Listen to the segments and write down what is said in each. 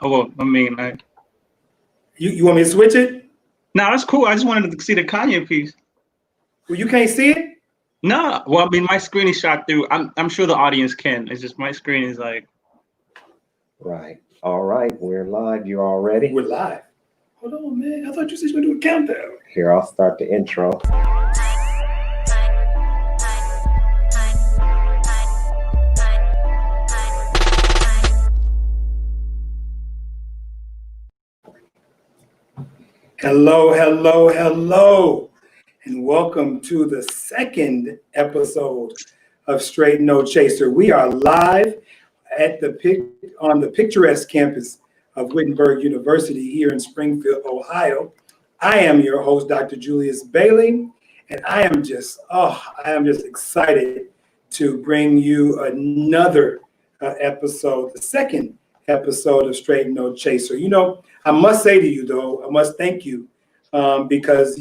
Well, I mean, You want me to switch it? no, that's cool. I just wanted to see the Kanye piece. Well, you can't see it? No, well, I mean, my screen is shot through. I'm sure the audience can. It's just my screen is like. Right. All right. We're live. You all ready? We're live. Hold on, man. I thought you said you were going to do a countdown. Here, I'll start the intro. Hello, hello, hello, and welcome to the second episode of Straight No Chaser. We are live at on the picturesque campus of Wittenberg University here in Springfield, Ohio. I am your host, Dr. Julius Bailey, and I am just excited to bring you another episode, the second episode of Straight No Chaser. You know, I must say to you, though, I must thank you because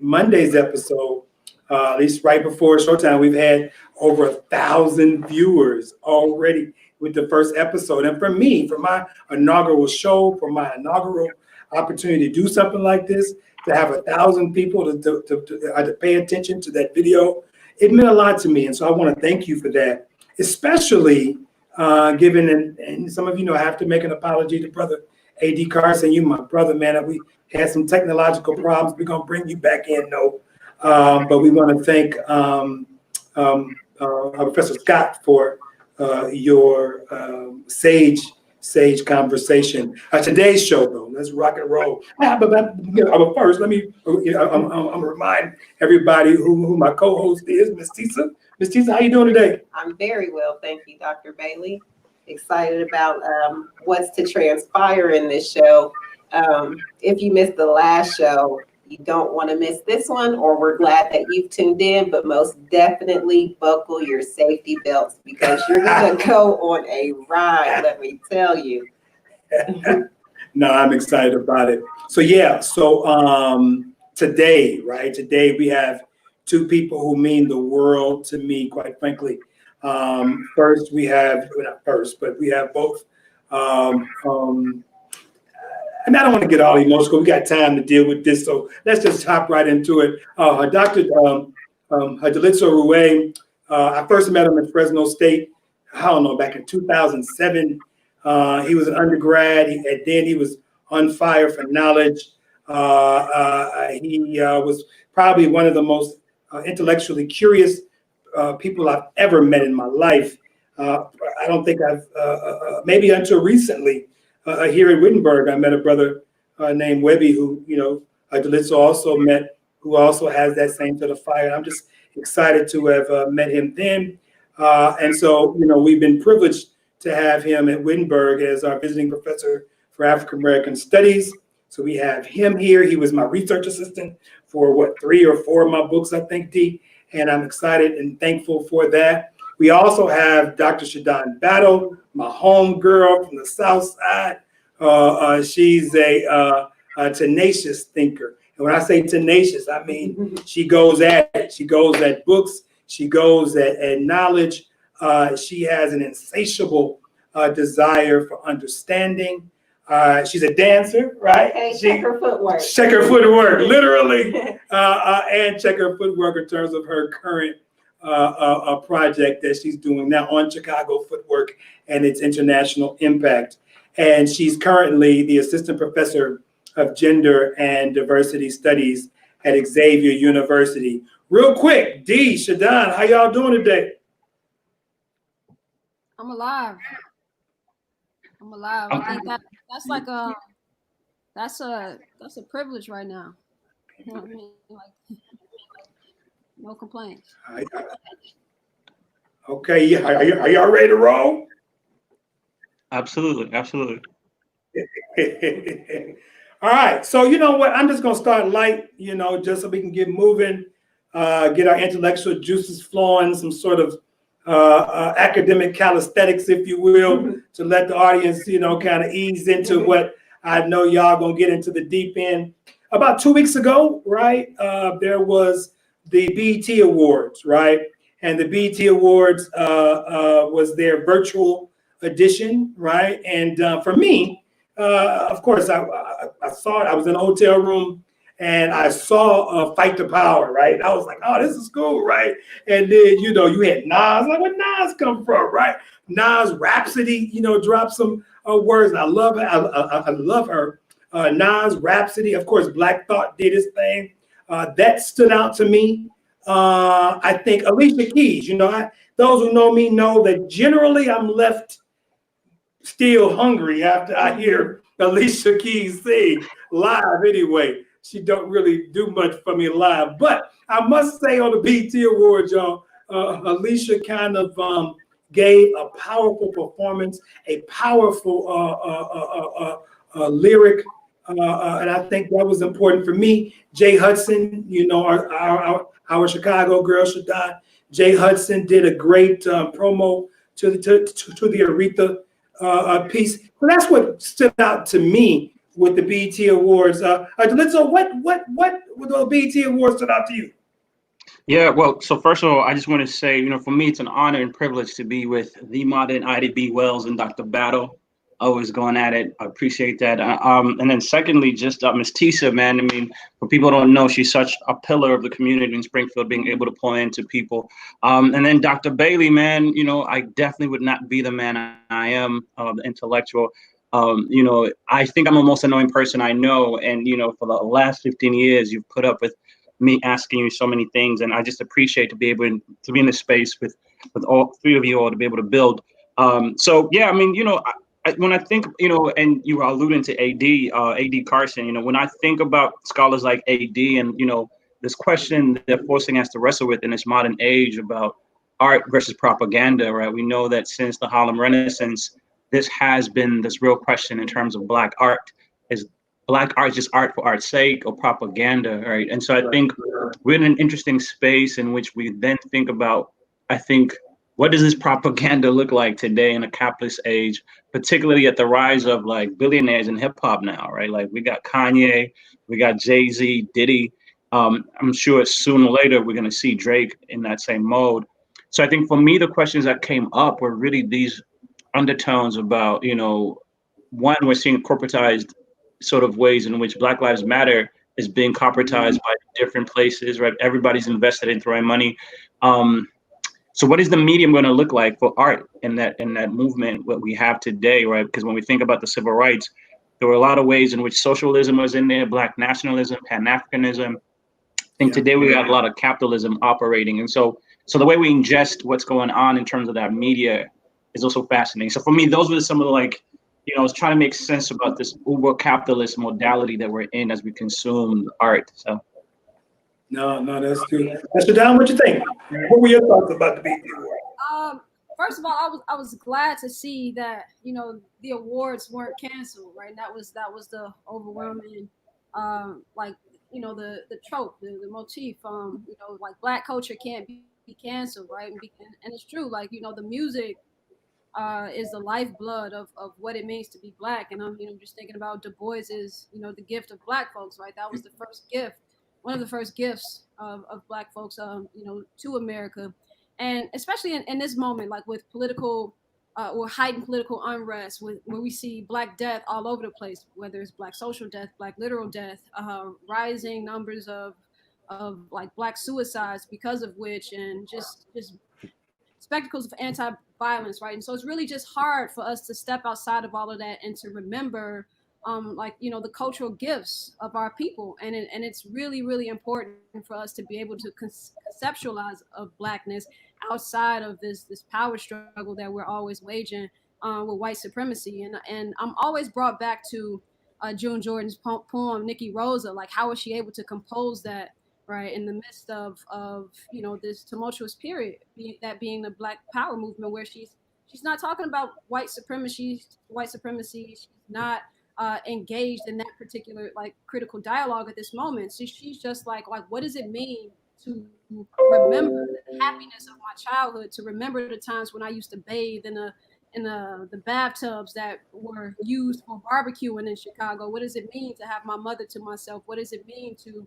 Monday's episode, at least right before Showtime, we've had over 1,000 viewers already with the first episode. And for me, for my inaugural show, for my inaugural opportunity to do something like this, to have 1,000 people to pay attention to that video, it meant a lot to me. And so I want to thank you for that, especially given, and some of you know, I have to make an apology to Brother A.D. Carson. You, my brother, man, we had some technological problems. We're going to bring you back in, though. But we want to thank Professor Scott for your sage conversation. Today's show, though, let's rock and roll. But first, I'm gonna remind everybody who my co-host is, Miss Tisa. Miss Tisa, how you doing today? I'm very well, thank you, Dr. Bailey. Excited about what's to transpire in this show. If you missed the last show, you don't want to miss this one, or we're glad that you've tuned in, but most definitely buckle your safety belts because you're going to go on a ride, let me tell you. No, I'm excited about it. So today we have two people who mean the world to me, quite frankly. First, we have, well, not first, but we have both. And I don't want to get all emotional. We got time to deal with this, so let's just hop right into it. Dr. Dalitso Ruwe, I first met him at Fresno State, I don't know, back in 2007. He was an undergrad, and then he was on fire for knowledge. He was probably one of the most intellectually curious people I've ever met in my life. I don't think I've, maybe until recently, here in Wittenberg, I met a brother named Webby who, Dalitso also met, who also has that same sort of fire. I'm just excited to have met him then. And so, we've been privileged to have him at Wittenberg as our visiting professor for African American Studies. So we have him here. He was my research assistant for 3 or 4 of my books, I think, D. And I'm excited and thankful for that. We also have Dr. ShaDawn Battle, my home girl from the South Side. She's a tenacious thinker. And when I say tenacious, I mean she goes at it. She goes at books. She goes at knowledge. She has an insatiable desire for understanding. She's a dancer, right? Okay, check her footwork. Check her footwork, literally. And check her footwork in terms of her current a project that she's doing now on Chicago footwork and its international impact. And she's currently the assistant professor of gender and diversity studies at Xavier University. Real quick, D, ShaDawn, how y'all doing today? I'm alive. I think that's like that's a privilege right now. You know what I mean? Like, no complaints. Okay, are y'all ready to roll? Absolutely. All right, so you know what? I'm just gonna start light, just so we can get moving, get our intellectual juices flowing, some sort of academic calisthenics, if you will, to let the audience, kind of ease into what I know y'all gonna get into the deep end. About 2 weeks ago, right, there was the BET Awards, right? And the BET Awards was their virtual edition, right? And for me, Of course, I saw it. I was in a hotel room and I saw Fight the Power, right? I was like, oh, this is cool, right? And then, you had Nas. Like, where Nas come from, right? Nas Rhapsody, dropped some words. And I love it. I love her. Nas Rhapsody. Of course, Black Thought did his thing. That stood out to me. I think Alicia Keys, those who know me know that generally I'm left still hungry after I hear Alicia Keys sing live anyway. She don't really do much for me live. But I must say on the BT Awards, y'all, Alicia kind of gave a powerful performance, a powerful lyric. And I think that was important for me. Jay Hudson, our Chicago girl, ShaDawn. Jay Hudson did a great promo to the Aretha piece. So that's what stood out to me with the BET Awards. Dalitso, what with the BET Awards stood out to you? Yeah, well, so first of all, I just want to say, for me, it's an honor and privilege to be with the modern Ida B. Wells and Dr. Battle. Always going at it. I appreciate that. And then secondly, just Miss Tisa, man. I mean, for people who don't know, she's such a pillar of the community in Springfield, being able to pour into people. And then Dr. Bailey, man, I definitely would not be the man I am, the intellectual. I think I'm the most annoying person I know. And, for the last 15 years, you've put up with me asking you so many things. And I just appreciate to be able to be in this space with all three of you all to be able to build. So, yeah, I mean, when I think, and you were alluding to AD Carson, when I think about scholars like AD and, this question they're forcing us to wrestle with in this modern age about art versus propaganda, right? We know that since the Harlem Renaissance, this has been this real question in terms of Black art. Is Black art just art for art's sake or propaganda, right? And so I think we're in an interesting space in which we then think about, what does this propaganda look like today in a capitalist age, particularly at the rise of like billionaires in hip hop now, right? Like we got Kanye, we got Jay-Z, Diddy. I'm sure sooner or later we're going to see Drake in that same mode. So I think for me, the questions that came up were really these undertones about, one, we're seeing corporatized sort of ways in which Black Lives Matter is being corporatized by different places, right? Everybody's invested in throwing money. So what is the medium going to look like for art in that movement, what we have today, right? Because when we think about the civil rights, there were a lot of ways in which socialism was in there, Black nationalism, Pan-Africanism. I think today we got a lot of capitalism operating. And so the way we ingest what's going on in terms of that media is also fascinating. So for me, those were some of the I was trying to make sense about this uber capitalist modality that we're in as we consume art. So. No, that's good. ShaDawn, what you think? What were your thoughts about the BET Award? First of all, I was glad to see that the awards weren't canceled, right? That was the overwhelming, the trope, the motif. Like Black culture can't be canceled, right? And it's true. Like the music is the lifeblood of what it means to be Black. And I'm just thinking about Du Bois's the gift of Black folks, right? That was the first gift. One of the first gifts of Black folks, to America, and especially in this moment, like with political or heightened political unrest, where we see Black death all over the place, whether it's Black social death, Black literal death, rising numbers of like Black suicides because of which, and just spectacles of anti-violence, right? And so it's really just hard for us to step outside of all of that and to remember the cultural gifts of our people. And it's really, really important for us to be able to conceptualize of Blackness outside of this power struggle that we're always waging with white supremacy. And I'm always brought back to June Jordan's poem, Nikki Rosa, like how was she able to compose that, right, in the midst of this tumultuous period, that being the Black Power movement, where she's not talking about white supremacy. She's not engaged in that particular critical dialogue at this moment. So she's just like what does it mean to remember the happiness of my childhood, to remember the times when I used to bathe in the bathtubs that were used for barbecuing in Chicago? What does it mean to have my mother to myself? What does it mean to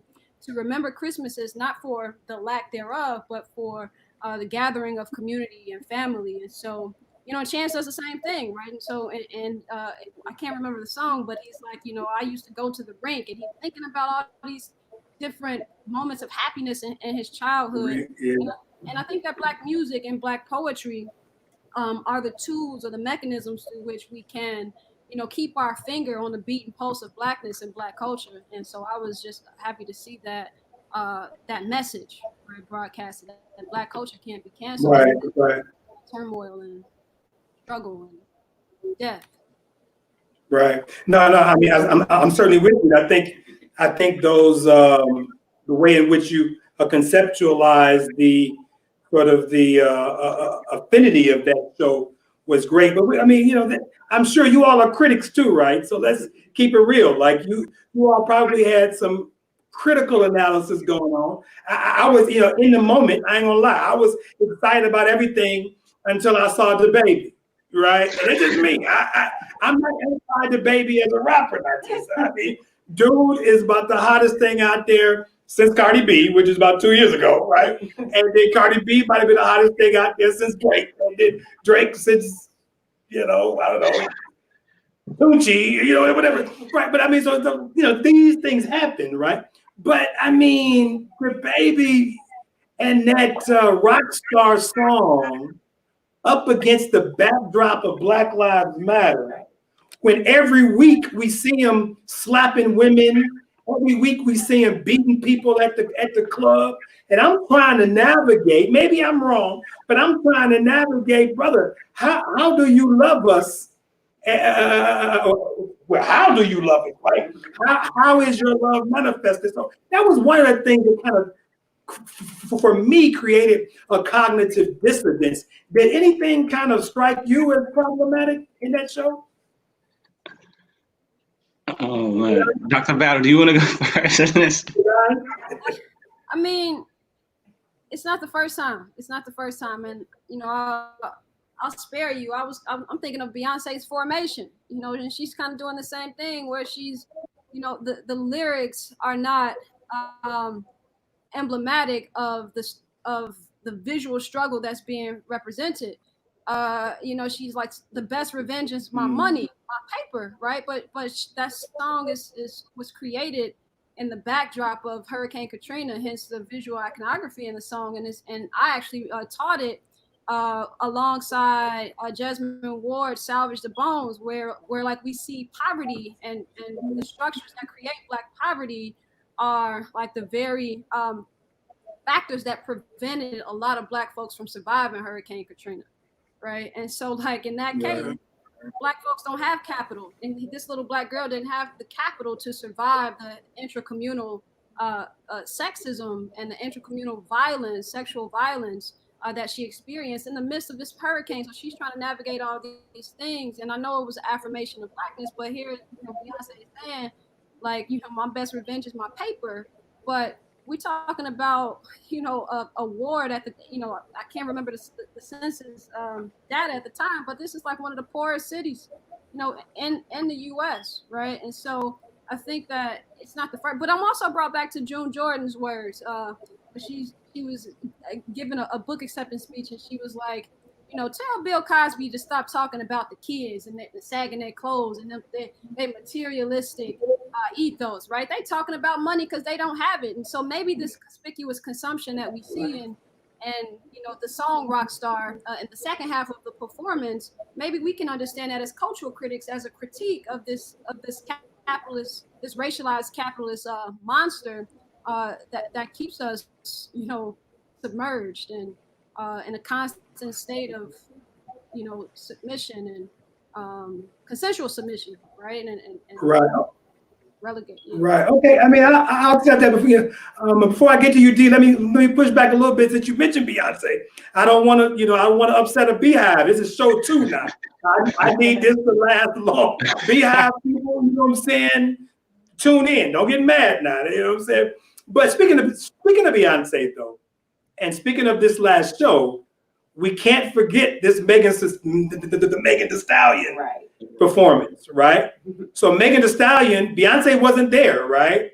remember Christmases, not for the lack thereof, but for the gathering of community and family? And so Chance does the same thing, right? And so, I can't remember the song, but he's like, I used to go to the rink, and he's thinking about all these different moments of happiness in his childhood. Yeah. And I think that Black music and Black poetry are the tools or the mechanisms through which we can, keep our finger on the beating pulse of Blackness and Black culture. And so I was just happy to see that that message, right, broadcasted, that Black culture can't be canceled. Right. Turmoil and struggle and death. Right. No. I mean, I'm certainly with you. I think those the way in which you conceptualize the sort of the affinity of that show was great. But I'm sure you all are critics too, right? So let's keep it real. Like you all probably had some critical analysis going on. I was, in the moment, I ain't gonna lie, I was excited about everything until I saw the baby, right? And it's just me. I'm not anti the baby as a rapper. I mean, dude is about the hottest thing out there since Cardi B, which is about 2 years ago, right? And then Cardi B might have been the hottest thing out there since Drake. And then Drake since, I don't know, Gucci, whatever. Right, but I mean, so, these things happen, right? But I mean, the baby and that Rockstar song up against the backdrop of Black Lives Matter, when every week we see him slapping women, every week we see him beating people at the club, and I'm trying to navigate, maybe I'm wrong, but I'm trying to navigate, brother, how do you love us? Well, how do you love it? Right? How is your love manifested? So that was one of the things that kind of, for me, created a cognitive dissonance. Did anything kind of strike you as problematic in that show? Oh man, Dr. Battle, do you want to go first in this? I mean, it's not the first time. And I'll spare you. I'm thinking of Beyonce's Formation, and she's kind of doing the same thing where she's, the lyrics are not emblematic of the visual struggle that's being represented. She's like, the best revenge is my money, my paper, right? But that song was created in the backdrop of Hurricane Katrina, hence the visual iconography in the song, and I actually taught it alongside Jasmine Ward, Salvage the Bones, where like we see poverty and the structures that create Black poverty are like the very factors that prevented a lot of Black folks from surviving Hurricane Katrina, right? And so like in that case, Black folks don't have capital, and this little Black girl didn't have the capital to survive the intracommunal sexism and the intracommunal violence, sexual violence that she experienced in the midst of this hurricane. So she's trying to navigate all these things. And I know it was an affirmation of Blackness, but here, Beyonce is saying, like, my best revenge is my paper. But we're talking about, a ward at the, I can't remember the census data at the time, but this is like one of the poorest cities, in the U.S., right? And so I think that it's not the first, but I'm also brought back to June Jordan's words. She was giving a book acceptance speech, and she was like, tell Bill Cosby to stop talking about the kids and the sagging their clothes and their materialistic ethos, right? They talking about money because they don't have it. And so maybe this conspicuous consumption that we see in, and the song Rockstar in the second half of the performance, maybe we can understand that as cultural critics, as a critique of this capitalist, this racialized capitalist monster that keeps us, submerged and in a constant state of, submission and consensual submission, right? And right. Relegate. Right. Okay. I mean, I'll accept that. Before I get to you, D, let me push back a little bit since you mentioned Beyonce. I don't want to, I don't want to upset a Beehive. This is show 2 now. I need this to last long. Beehive people, you know what I'm saying? Tune in. Don't get mad now. You know what I'm saying? But speaking of Beyonce though, and speaking of this last show, we can't forget this Megan Thee Stallion performance, right? So Megan Thee Stallion, Beyonce wasn't there, right?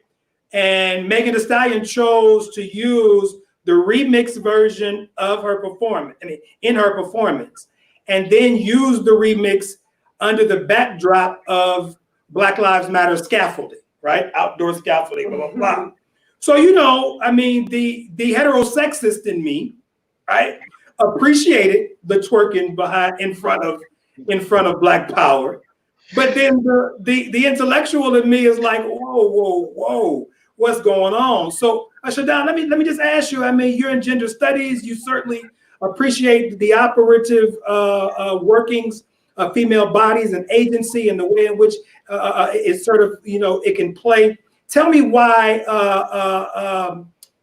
And Megan Thee Stallion chose to use the remix version of her performance, in her performance. and then used the remix under the backdrop of Black Lives Matter scaffolding, right? Outdoor scaffolding, blah, blah, blah. So, you know, I mean, the heterosexist in me, right, appreciated the twerking in front of Black Power. But then the intellectual in me is like, whoa, what's going on? So, ShaDawn, let me just ask you. I mean, you're in gender studies. You certainly appreciate the operative workings of female bodies and agency and the way in which it sort of, you know, it can play. Tell me why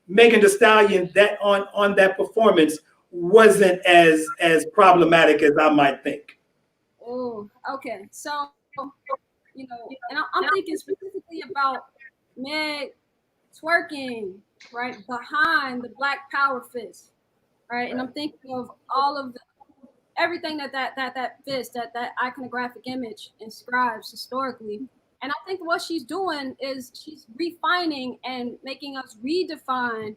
Megan Thee Stallion on that performance wasn't as problematic as I might think. Oh, okay. So, you know, and I'm thinking specifically about Meg twerking, right, behind the Black Power fist, right? And I'm thinking of all of everything that fist, that iconographic image inscribes historically. And I think what she's doing is she's refining and making us redefine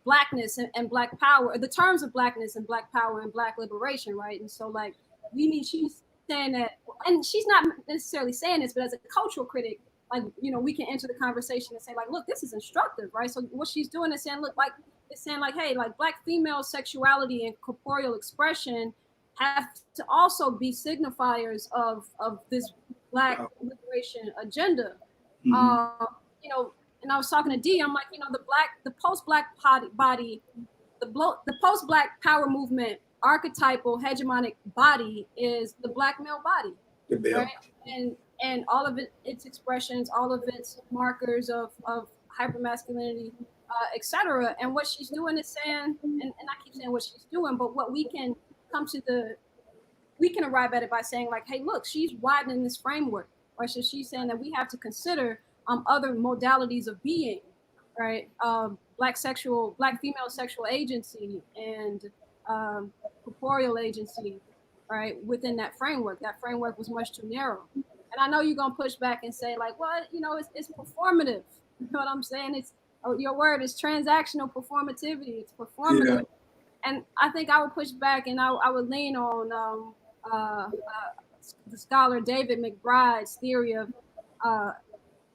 blackness and Black power, the terms of blackness and Black power and Black liberation, right? And so, like, she's saying that, and she's not necessarily saying this, but as a cultural critic, like, you know, we can enter the conversation and say, like, look, this is instructive, right? So what she's doing is saying, look, like, it's saying, like, hey, like, Black female sexuality and corporeal expression have to also be signifiers of this Black liberation agenda. Mm-hmm. You know, and I was talking to Dee, I'm like, you know, the post-Black body, the post-Black power movement archetypal hegemonic body is the Black male body, right? And all of its expressions, all of its markers of hypermasculinity, etc. And what she's doing is saying, and I keep saying what she's doing, but what we can arrive at it by saying, like, hey, look, she's widening this framework, right? So she's saying that we have to consider other modalities of being, right? Black female sexual agency and corporeal agency, right? Within that framework was much too narrow. And I know you're gonna push back and say, like, well, you know, it's performative. You know what I'm saying? Your word is transactional performativity. It's performative. Yeah. And I think I would push back, and I would lean on the scholar David McBride's theory of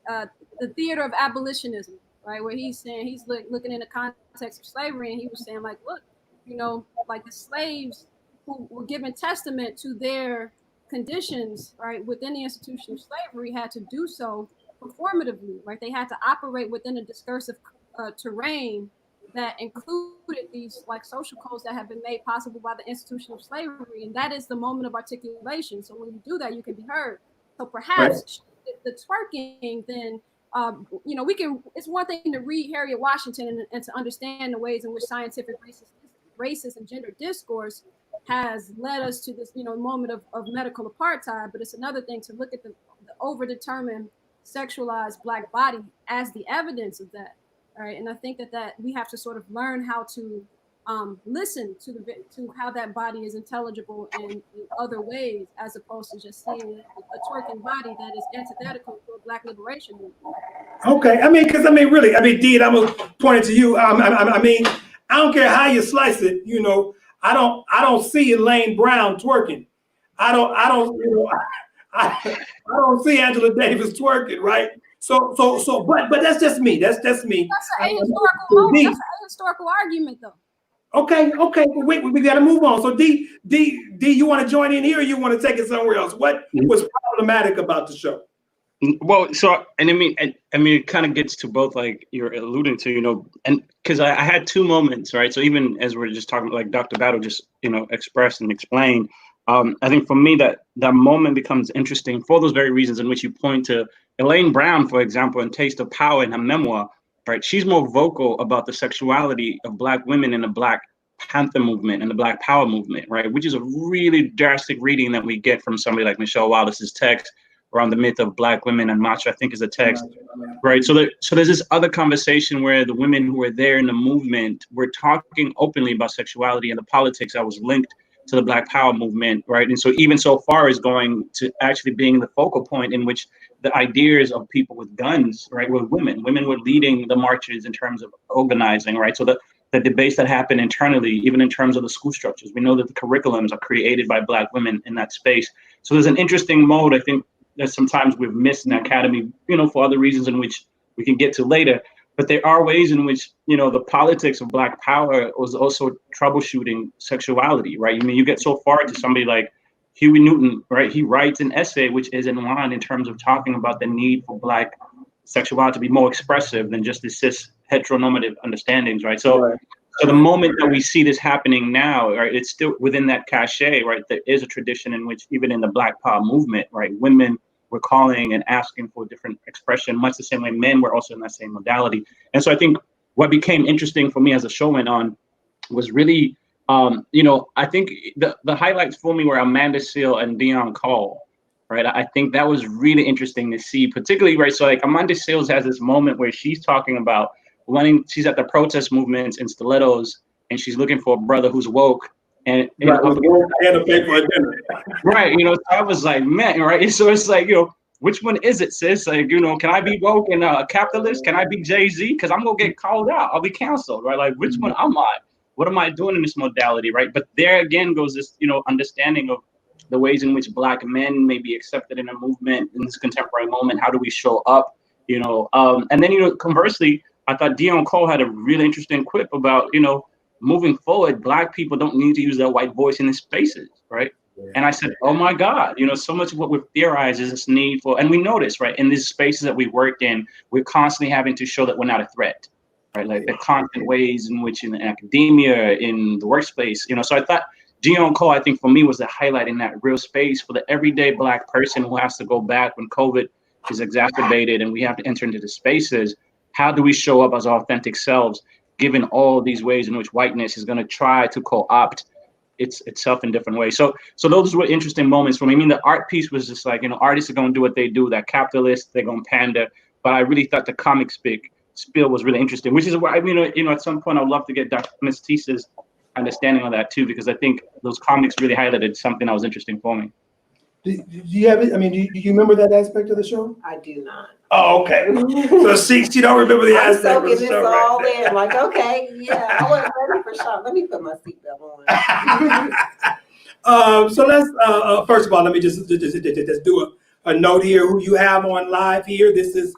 the theater of abolitionism, right? Where he's saying, he's looking in the context of slavery, and he was saying, like, look, you know, like, the slaves who were given testament to their conditions, right, within the institution of slavery had to do so performatively, right? They had to operate within a discursive terrain that included these, like, social codes that have been made possible by the institution of slavery, and that is the moment of articulation. So when you do that, you can be heard. So perhaps the twerking, then, you know, it's one thing to read Harriet Washington and to understand the ways in which scientific racist and gender discourse has led us to this, you know, moment of medical apartheid, but it's another thing to look at the overdetermined sexualized Black body as the evidence of that, right? And I think that we have to sort of learn how to listen to how that body is intelligible in other ways, as opposed to just seeing a twerking body that is antithetical to a Black liberation movement. Okay, I mean, because really, Dee, I'm gonna point it to you. I mean, I don't care how you slice it, you know. I don't see Elaine Brown twerking. I don't see Angela Davis twerking, right? So, but that's just me. That's me. That's an ahistorical argument, though. Okay. Wait, we got to move on. So, D, you want to join in here, or you want to take it somewhere else? What was problematic about the show? Well, so, and I mean, it kind of gets to both, like you're alluding to, you know, and because I had two moments, right? So even as we're just talking, like Dr. Battle just, you know, expressed and explained, I think for me that moment becomes interesting for those very reasons in which you point to. Elaine Brown, for example, in Taste of Power, in her memoir, right? She's more vocal about the sexuality of Black women in the Black Panther movement and the Black Power movement, right? Which is a really drastic reading that we get from somebody like Michelle Wallace's text around the myth of Black women and Macho, I think is a text, right? So there's this other conversation where the women who were there in the movement were talking openly about sexuality and the politics that was linked to the Black Power movement, right? And so even so far as going to actually being the focal point in which the ideas of people with guns, right, were women. Women were leading the marches in terms of organizing, right? So the debates that happen internally, even in terms of the school structures. We know that the curriculums are created by Black women in that space. So there's an interesting mode, I think, that sometimes we've missed in the academy, for other reasons in which we can get to later. But there are ways in which, the politics of Black power was also troubleshooting sexuality, right? I mean, you get so far to somebody like Huey Newton, right? He writes an essay which is in line in terms of talking about the need for Black sexuality to be more expressive than just the cis heteronormative understandings, right? So the moment that we see this happening now, right, it's still within that cachet, right? There is a tradition in which even in the Black Power movement, right, women were calling and asking for different expression, much the same way men were also in that same modality. And so I think what became interesting for me as the show went on was really, I think the highlights for me were Amanda Seale and Dion Cole, right? I think that was really interesting to see, particularly, right? So like Amanda Seale has this moment where she's talking about she's at the protest movements in stilettos, and she's looking for a brother who's woke. And I had to pay for a dinner. Right, so I was like, man, right? So it's like, which one is it, sis? Like, can I be woke and a capitalist? Can I be Jay-Z? Because I'm gonna get called out. I'll be canceled, right? Like, which one am I? What am I doing in this modality, right? But there again goes this, understanding of the ways in which Black men may be accepted in a movement in this contemporary moment. How do we show up, And then, conversely, I thought Dion Cole had a really interesting quip about, moving forward, Black people don't need to use their white voice in these spaces, right? Yeah. And I said, oh my God, so much of what we've theorized is this need for, and we notice, right, in these spaces that we worked in, we're constantly having to show that we're not a threat, right? Like the constant ways in which in academia, in the workspace, so I thought Dion Cole, I think for me, was the highlight in that real space for the everyday Black person who has to go back when COVID is exacerbated and we have to enter into the spaces. How do we show up as our authentic selves, given all these ways in which whiteness is going to try to co-opt itself in different ways? So those were interesting moments for me. I mean, the art piece was just like, artists are going to do what they do. They're capitalists, they're going to pander. But I really thought the comic spiel was really interesting, which is why, at some point, I'd love to get Dr. Tissa's understanding on that too, because I think those comics really highlighted something that was interesting for me. Do you have it? I mean, do you remember that aspect of the show? I do not. Oh, okay. So she don't remember the aspect of the show. I'm all in. Like, okay, yeah, I wasn't ready for show. Let me put my seatbelt on. So let's first of all, let me just do a note here. Who you have on live here? This is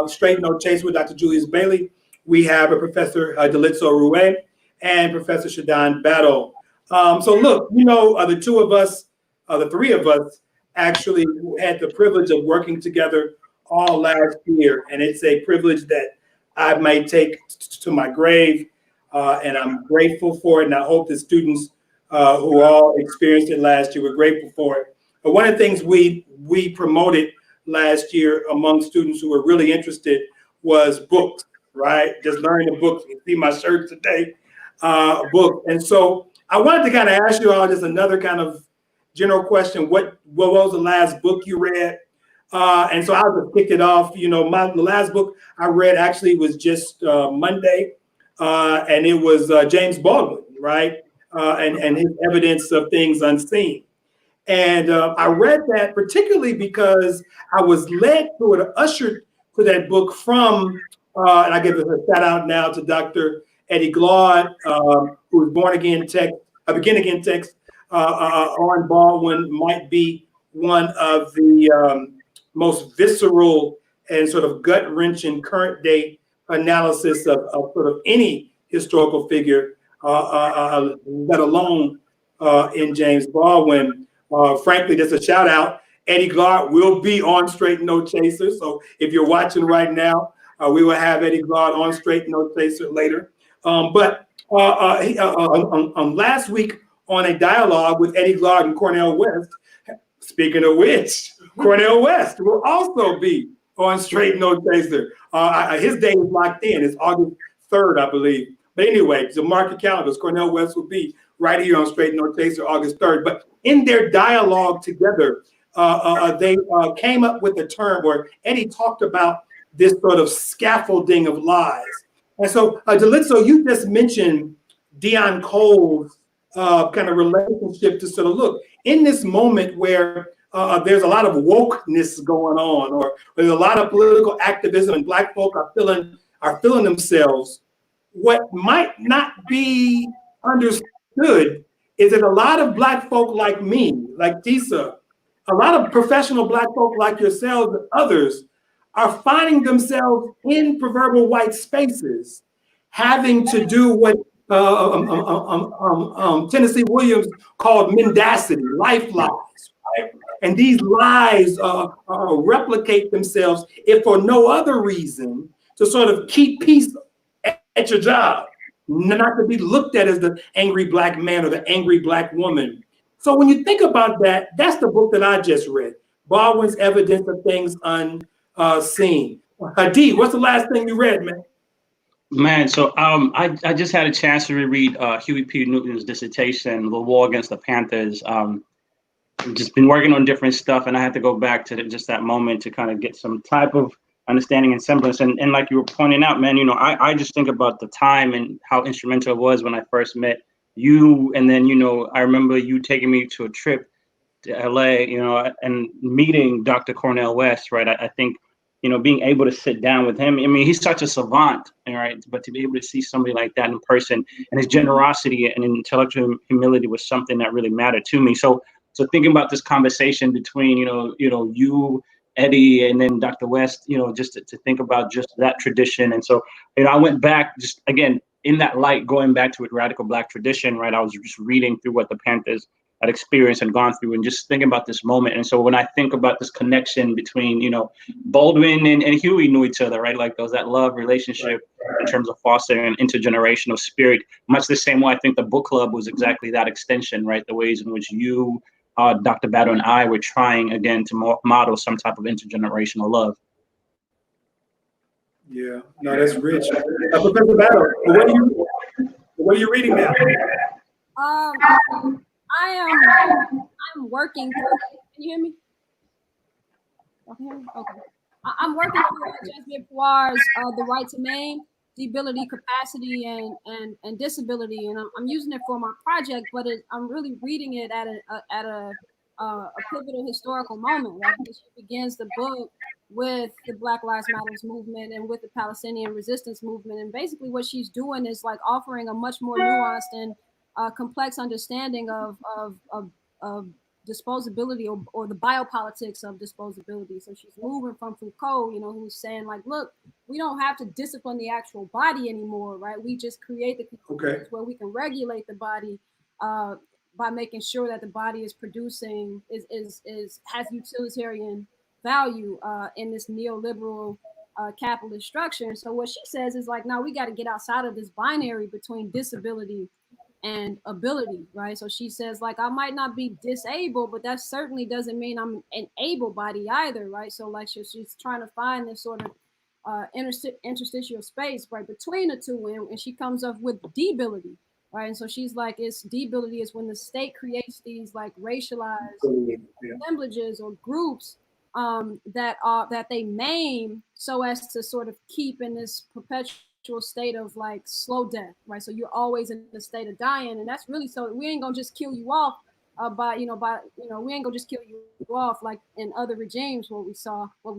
Straight No Chase with Dr. Julius Bailey. We have a Professor Dalitso Ruwe and Professor ShaDawn Battle. So look, the two of us. The three of us actually had the privilege of working together all last year, and it's a privilege that I might take to my grave, and I'm grateful for it, and I hope the students who all experienced it last year were grateful for it. But one of the things we promoted last year among students who were really interested was books, right? Just learning the books. You see my shirt today, book. And so I wanted to kind of ask you all just another kind of general question. What was the last book you read? And so I'll just kick it off. The last book I read actually was just Monday, and it was James Baldwin, right? And his Evidence of Things Unseen. And I read that particularly because I was led to it, ushered to that book from, and I give a shout out now to Dr. Eddie Glaude, who was born again text, begin again text. On Baldwin might be one of the most visceral and sort of gut-wrenching current day analysis of sort of any historical figure, let alone in James Baldwin. Frankly, just a shout out. Eddie Glaude will be on Straight No Chaser. So if you're watching right now, we will have Eddie Glaude on Straight No Chaser later. But last week, on a dialogue with Eddie Glaude and Cornel West. Speaking of which, Cornel West will also be on Straight No Chaser. His day is locked in. It's August 3rd, I believe. But anyway, so mark your calendars. Cornel West will be right here on Straight No Chaser, August 3rd. But in their dialogue together, they came up with a term where Eddie talked about this sort of scaffolding of lies. And so, Dalitso, you just mentioned Dion Cole's kind of relationship to sort of look in this moment where there's a lot of wokeness going on, or there's a lot of political activism, and Black folk are feeling themselves what might not be understood is that a lot of Black folk like me, like Tisa, a lot of professional Black folk like yourselves and others are finding themselves in proverbial white spaces, having to do what Tennessee Williams called mendacity, life lies, right? And these lies replicate themselves, if for no other reason, to sort of keep peace at your job, not to be looked at as the angry Black man or the angry Black woman. So when you think about that, that's the book that I just read, Baldwin's Evidence of Things Unseen. Hadid, what's the last thing you read, man? Man, so I just had a chance to reread Huey P. Newton's dissertation, The War Against the Panthers. Just been working on different stuff, and I had to go back to just that moment to kind of get some type of understanding and semblance. And like you were pointing out, man, I just think about the time and how instrumental it was when I first met you. And then, I remember you taking me to a trip to LA, and meeting Dr. Cornel West, right? I think, being able to sit down with him. I mean, he's such a savant, right? But to be able to see somebody like that in person, and his generosity and intellectual humility was something that really mattered to me. So thinking about this conversation between, you, Eddie, and then Dr. West, just to think about just that tradition. And so, I went back just, again, in that light, going back to a radical Black tradition, right? I was just reading through what the Panthers had experienced and gone through, and just thinking about this moment. And so when I think about this connection between, Baldwin and Huey knew each other, right? Like there was that love relationship in terms of fostering an intergenerational spirit, much the same way I think the book club was exactly that extension, right? The ways in which you, Dr. Battle, and I were trying, again, to model some type of intergenerational love. Yeah, no, that's rich. Professor Battle, what are you reading now? I'm working. Can you hear me? Okay. I'm working through Jasmine Puar's The Right to Maim, Debility, Capacity, and Disability, and I'm using it for my project. But I'm really reading it at a pivotal historical moment, right? Because she begins the book with the Black Lives Matter movement and with the Palestinian resistance movement, and basically what she's doing is like offering a much more nuanced and complex understanding of disposability or the biopolitics of disposability. So she's moving from Foucault, who's saying like, look, we don't have to discipline the actual body anymore, right? We just create the conditions where we can regulate the body by making sure that the body is producing, has utilitarian value in this neoliberal capitalist structure. And so what she says is like, now we got to get outside of this binary between disability and ability, right? So she says like, I might not be disabled, but that certainly doesn't mean I'm an able body either, right? So like she's trying to find this sort of interstitial space right between the two, and she comes up with debility, right? And so she's like, it's debility is when the state creates these like racialized assemblages or groups that they maim so as to sort of keep in this perpetual state of like slow death, right? So you're always in the state of dying, and that's really, so we ain't gonna just kill you off we ain't gonna just kill you off like in other regimes what we've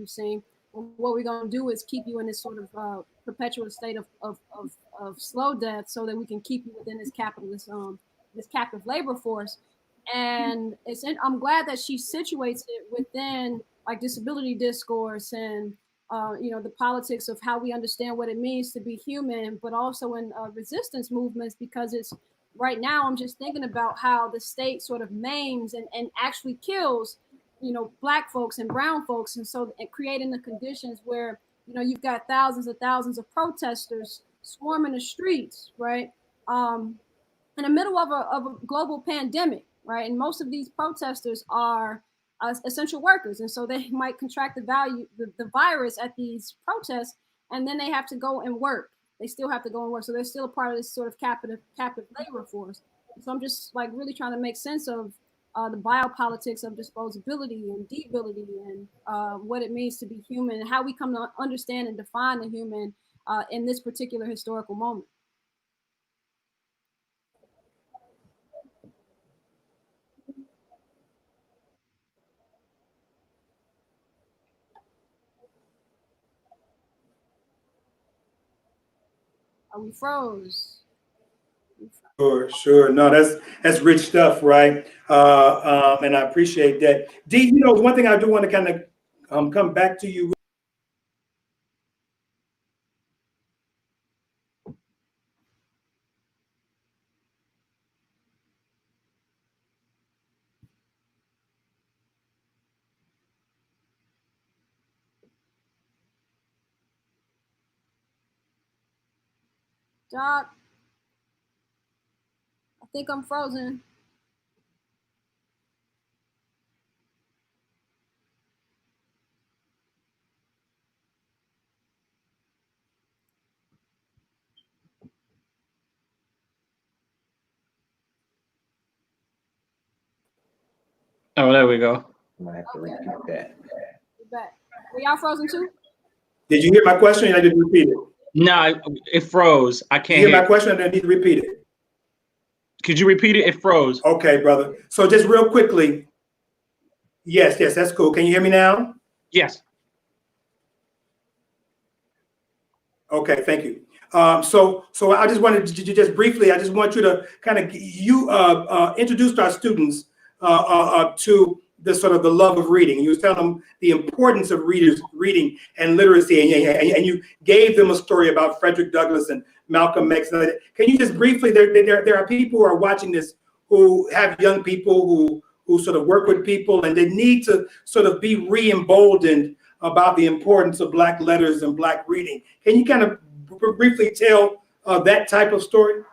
seen. What we're gonna do is keep you in this sort of perpetual state of slow death, so that we can keep you within this capitalist this captive labor force. And I'm glad that she situates it within like disability discourse and the politics of how we understand what it means to be human, but also in resistance movements, because it's right now I'm just thinking about how the state sort of maims and actually kills, Black folks and brown folks. And so creating the conditions where, you've got thousands of protesters swarming the streets, right? In the middle of a global pandemic, right? And most of these protesters are essential workers, and so they might contract the virus at these protests, and then they have to go and work. They still have to go and work, so they're still a part of this sort of captive labor force. So I'm just like really trying to make sense of the biopolitics of disposability and debility and what it means to be human, and how we come to understand and define the human in this particular historical moment. We froze. Sure. No, that's rich stuff, right? And I appreciate that. D, one thing I do want to kind of come back to you. Doc, I think I'm frozen. Oh, there we go. I might have to repeat that. We're back. Were y'all frozen too? Did you hear my question? I didn't repeat it. No, it froze. I You can't hear hear. my question? I didn't need to repeat it. Could you repeat it? It froze. Okay, brother. So just real quickly. Yes, that's cool. Can you hear me now? Yes. Okay, thank you. So I just wanted to just briefly, I just want you to kind of introduce our students to the sort of the love of reading. You tell them the importance of reading and literacy, and you gave them a story about Frederick Douglass and Malcolm X. Can you just briefly? There are people who are watching this who have young people who sort of work with people, and they need to sort of be re-emboldened about the importance of Black letters and Black reading. Can you kind of briefly tell that type of story?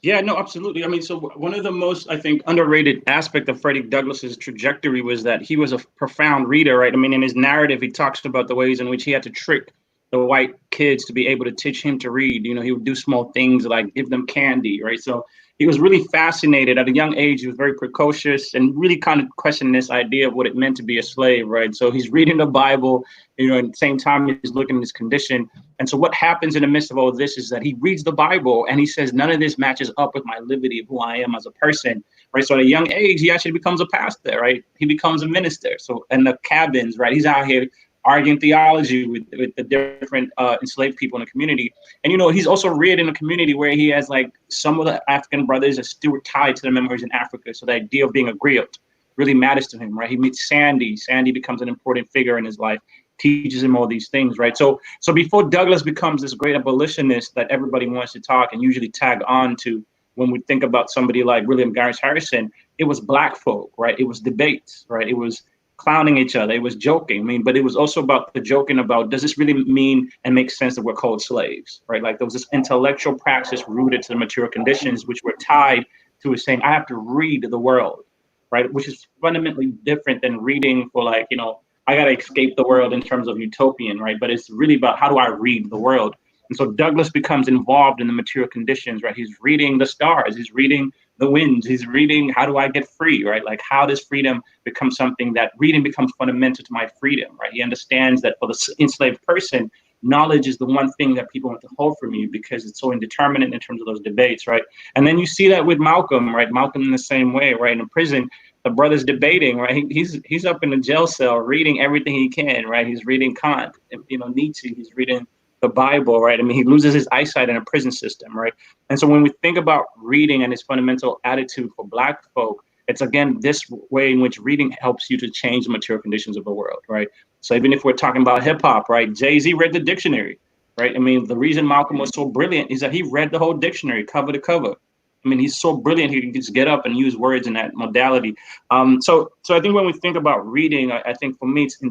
Yeah, no, absolutely. I mean, so one of the most, I think, underrated aspect of Frederick Douglass's trajectory was that he was a profound reader, right? I mean, in his narrative, he talks about the ways in which he had to trick the white kids to be able to teach him to read. He would do small things like give them candy, right? So he was really fascinated at a young age. He was very precocious and really kind of questioning this idea of what it meant to be a slave, right? So he's reading the Bible, at the same time he's looking at his condition. And so what happens in the midst of all of this is that he reads the Bible and he says, none of this matches up with my liberty of who I am as a person, right? So at a young age, he actually becomes a pastor, right? He becomes a minister. So in the cabins, right? He's out here arguing theology with the different enslaved people in the community. And, he's also reared in a community where he has like some of the African brothers are still tied to the memories in Africa. So the idea of being a griot really matters to him, right? He meets Sandy. Sandy becomes an important figure in his life, teaches him all these things, right? So before Douglass becomes this great abolitionist that everybody wants to talk and usually tag on to, when we think about somebody like William Garris Harrison, it was Black folk, right? It was debates, right? It was clowning each other. It was joking. I mean, but it was also about the joking about, does this really mean and make sense that we're called slaves, right? Like there was this intellectual praxis rooted to the material conditions, which were tied to us saying, I have to read the world, right? Which is fundamentally different than reading for like, I got to escape the world in terms of utopian, right? But it's really about how do I read the world? And so Douglass becomes involved in the material conditions, right? He's reading the stars, he's reading the winds, he's reading how do I get free, right? Like how does freedom become something that reading becomes fundamental to my freedom, right? He understands that for the enslaved person, knowledge is the one thing that people want to hold from you because it's so indeterminate in terms of those debates, right? And then you see that with Malcolm, right? Malcolm in the same way, right? In prison, the brother's debating, right? He's up in the jail cell reading everything he can, right? He's reading Kant, Nietzsche, he's reading the Bible, right? I mean, he loses his eyesight in a prison system, right? And so when we think about reading and its fundamental attitude for Black folk, it's again this way in which reading helps you to change the material conditions of the world, right? So even if we're talking about hip hop, right? Jay-Z read the dictionary, right? I mean, the reason Malcolm was so brilliant is that he read the whole dictionary cover to cover. I mean, he's so brilliant, he can just get up and use words in that modality. So I think when we think about reading, I think for me, it's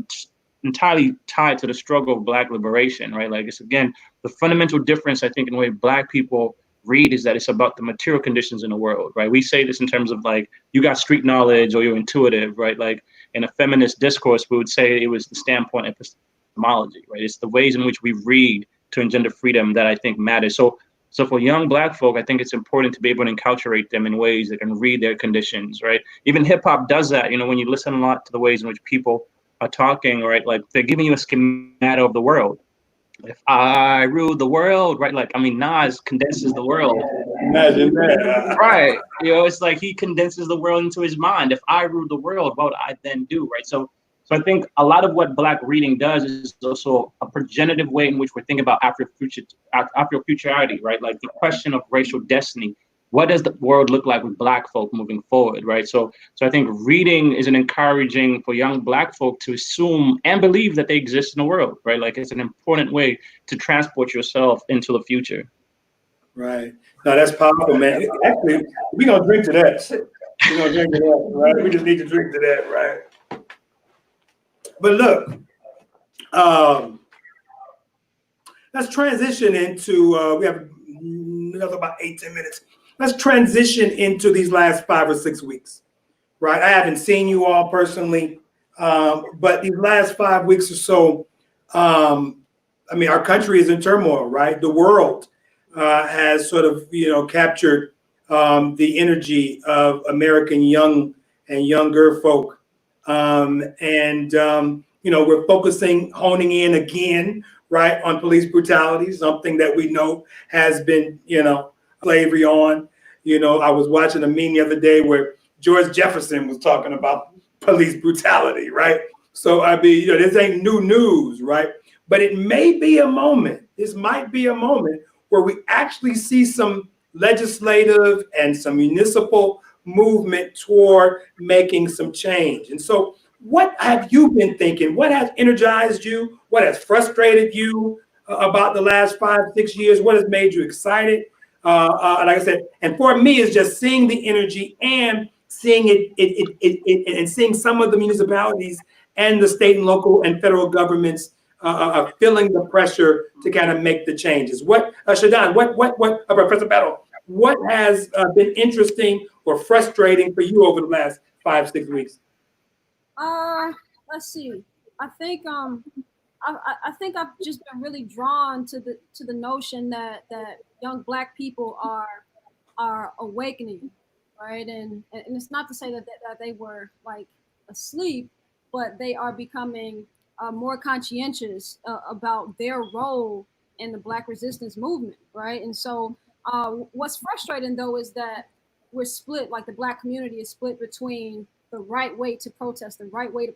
entirely tied to the struggle of Black liberation, right? Like it's, again, the fundamental difference, I think, in the way Black people read is that it's about the material conditions in the world, right? We say this in terms of like, you got street knowledge or you're intuitive, right? Like in a feminist discourse, we would say it was the standpoint epistemology, right? It's the ways in which we read to engender freedom that I think matters. So for young Black folk, I think it's important to be able to enculturate them in ways that can read their conditions, right? Even hip hop does that. When you listen a lot to the ways in which people are talking, right? Like they're giving you a schematic of the world. If I rule the world, right? Like, I mean, Nas condenses the world. Imagine that. Right. It's like he condenses the world into his mind. If I rule the world, what would I then do, right? So So I think a lot of what Black reading does is also a progenitive way in which we're thinking about Afrofuturity, right? Like the question of racial destiny. What does the world look like with Black folk moving forward, right? So I think reading is an encouraging for young Black folk to assume and believe that they exist in the world, right? Like it's an important way to transport yourself into the future. Right. No, that's powerful, man. Actually, we're gonna drink to that. We're gonna drink to that, right? We just need to drink to that, right? But look, let's transition into, we have another about 8-10 minutes. Let's transition into these last 5 or 6 weeks, right? I haven't seen you all personally, but these last 5 weeks or so, I mean, our country is in turmoil, right? The world has sort of, captured the energy of American young and younger folk. We're honing in again, right, on police brutality, something that we know has been, slavery on. I was watching a meme the other day where George Jefferson was talking about police brutality, right? So, I mean, this ain't new news, right? But it may be a moment, this might be a moment where we actually see some legislative and some municipal movement toward making some change. And so what have you been thinking? What has energized you? What has frustrated you about the last 5-6 years? What has made you excited? Like I said, and for me, it's just seeing the energy and seeing it and seeing some of the municipalities and the state and local and federal governments feeling the pressure to kind of make the changes. What, ShaDawn, Professor Battle, what has been interesting or frustrating for you over the last 5-6 weeks? Let's see. I think I think I've just been really drawn to the notion that young Black people are awakening, right? And it's not to say that they were like asleep, but they are becoming more conscientious about their role in the Black resistance movement, right? And so what's frustrating though is that we're split, like the Black community is split between the right way to protest, the right way to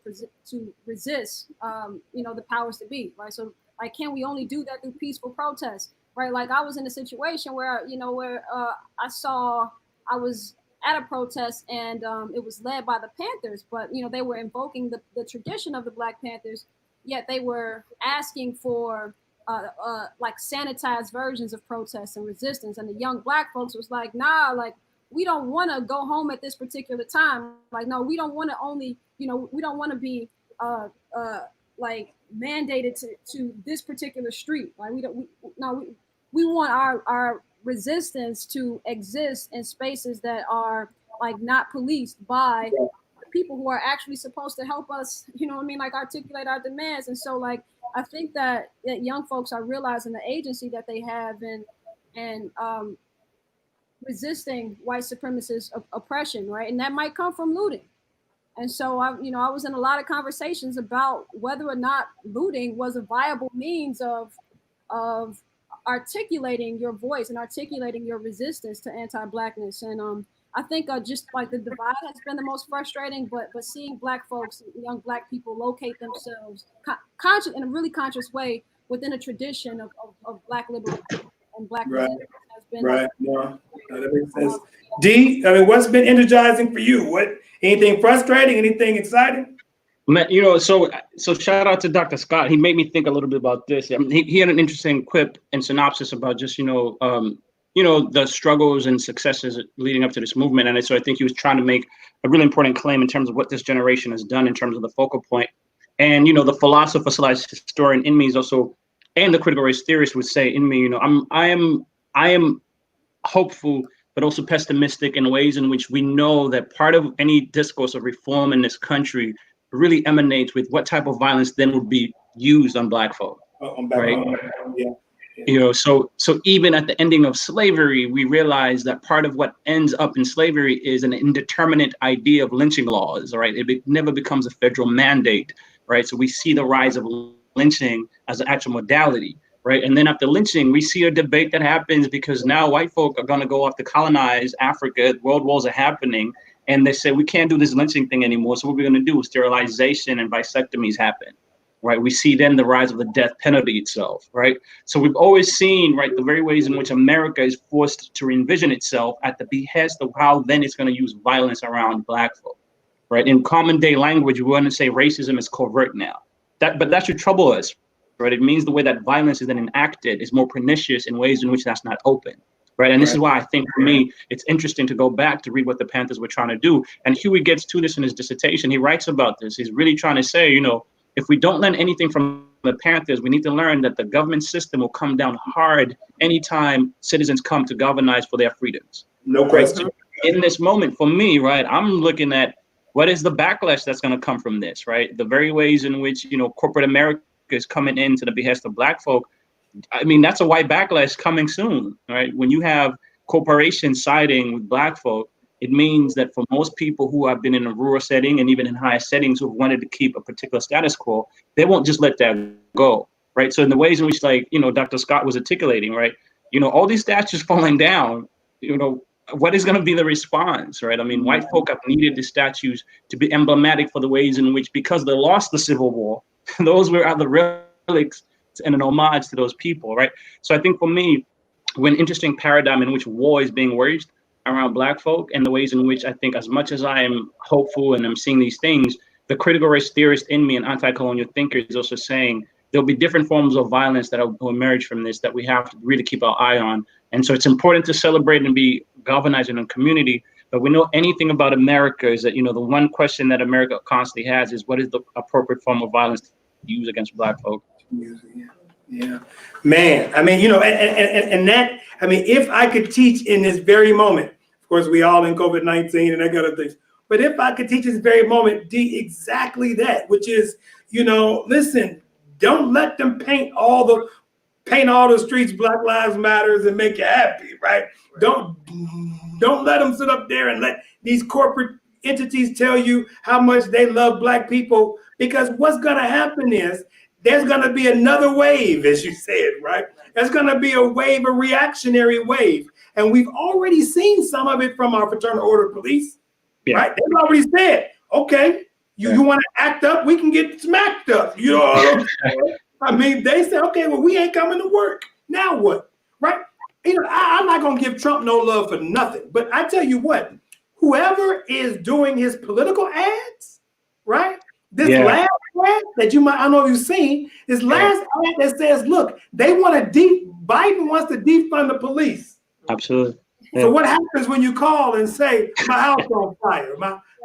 resist, the powers to be, right? So, like, can we only do that through peaceful protest, right? Like, I was in a situation where, I was at a protest and it was led by the Panthers, but, they were invoking the tradition of the Black Panthers, yet they were asking for like sanitized versions of protests and resistance. And the young Black folks was like, nah, like, we don't want to go home at this particular time. Like, no, we don't want to only, we don't want to be like mandated to this particular street. Like, we want our resistance to exist in spaces that are like not policed by people who are actually supposed to help us, like articulate our demands. And so, like, I think that young folks are realizing the agency that they have and resisting white supremacist oppression, right? And that might come from looting. And so I was in a lot of conversations about whether or not looting was a viable means of articulating your voice and articulating your resistance to anti-Blackness. And I think just like the divide has been the most frustrating, but seeing Black folks, young Black people locate themselves conscious in a really conscious way within a tradition of Black liberation and Black resistance. Right. No, that makes sense. D, I mean, what's been energizing for you? Anything frustrating? Anything exciting? So shout out to Dr. Scott. He made me think a little bit about this. I mean, he had an interesting quip and synopsis about just the struggles and successes leading up to this movement. And so I think he was trying to make a really important claim in terms of what this generation has done in terms of the focal point. And the philosopher/historian in me is also, and the critical race theorist would say in me, I am hopeful, but also pessimistic in ways in which we know that part of any discourse of reform in this country really emanates with what type of violence then would be used on Black folk, right? Yeah. So even at the ending of slavery, we realize that part of what ends up in slavery is an indeterminate idea of lynching laws, right? It never becomes a federal mandate, right? So we see the rise of lynching as an actual modality. Right. And then after lynching, we see a debate that happens because now white folk are going to go off to colonize Africa. World wars are happening. and they say we can't do this lynching thing anymore. So what we're going to do is sterilization and vasectomies happen, right? We see then the rise of the death penalty itself, right? So we've always seen, right, the very ways in which America is forced to re-envision itself at the behest of how then it's going to use violence around Black folk, right? In common day language, we want to say racism is covert now. But that should trouble us, right? It means the way that violence is then enacted is more pernicious in ways in which that's not open, right? And this is why I think for me, it's interesting to go back to read what the Panthers were trying to do. And Huey gets to this in his dissertation. He writes about this. He's really trying to say, you know, if we don't learn anything from the Panthers, we need to learn that the government system will come down hard anytime citizens come to galvanize for their freedoms. No question. Right? So in this moment, for me, right, I'm looking at what is the backlash that's going to come from this, right? The very ways in which, you know, corporate America is coming into the behest of Black folk. I mean, that's a white backlash coming soon, right? When you have corporations siding with Black folk, it means that for most people who have been in a rural setting and even in higher settings who have wanted to keep a particular status quo, they won't just let that go, right? So in the ways in which, like, you know, Dr. Scott was articulating, right? You know, all these statues falling down, you know, what is going to be the response, right? I mean, white folk have needed the statues to be emblematic for the ways in which, because they lost the Civil War, those were the relics and an homage to those people, right? So I think for me, when interesting paradigm in which war is being waged around Black folk, and the ways in which I think, as much as I am hopeful and I'm seeing these things, the critical race theorist in me and anti-colonial thinker is also saying there'll be different forms of violence that will emerge from this that we have to really keep our eye on. And so it's important to celebrate and be galvanizing in community. But we know anything about America is that, you know, the one question that America constantly has is what is the appropriate form of violence to use against Black folk? Yeah, man. I mean, you know, and that, I mean, if I could teach in this very moment, of course, we all in COVID-19 and that kind of things, but if I could teach this very moment, exactly that, which is, you know, listen, don't let them paint all the streets Black Lives Matters and make you happy, right? Don't let them sit up there and let these corporate entities tell you how much they love Black people, because what's going to happen is there's going to be another wave, as you said, right? There's going to be a wave, a reactionary wave. And we've already seen some of it from our fraternal order police, right? They've already said, okay, you want to act up, we can get smacked up. You know what I'm saying? I mean, they say, okay, well, we ain't coming to work. Now what, right? You know, I'm not going to give Trump no love for nothing. But I tell you what, whoever is doing his political ads, right? This last ad that you might, I don't know if you've seen, this last ad that says, look, they want to Biden wants to defund the police. Absolutely. Yeah. So what happens when you call and say, my house on fire,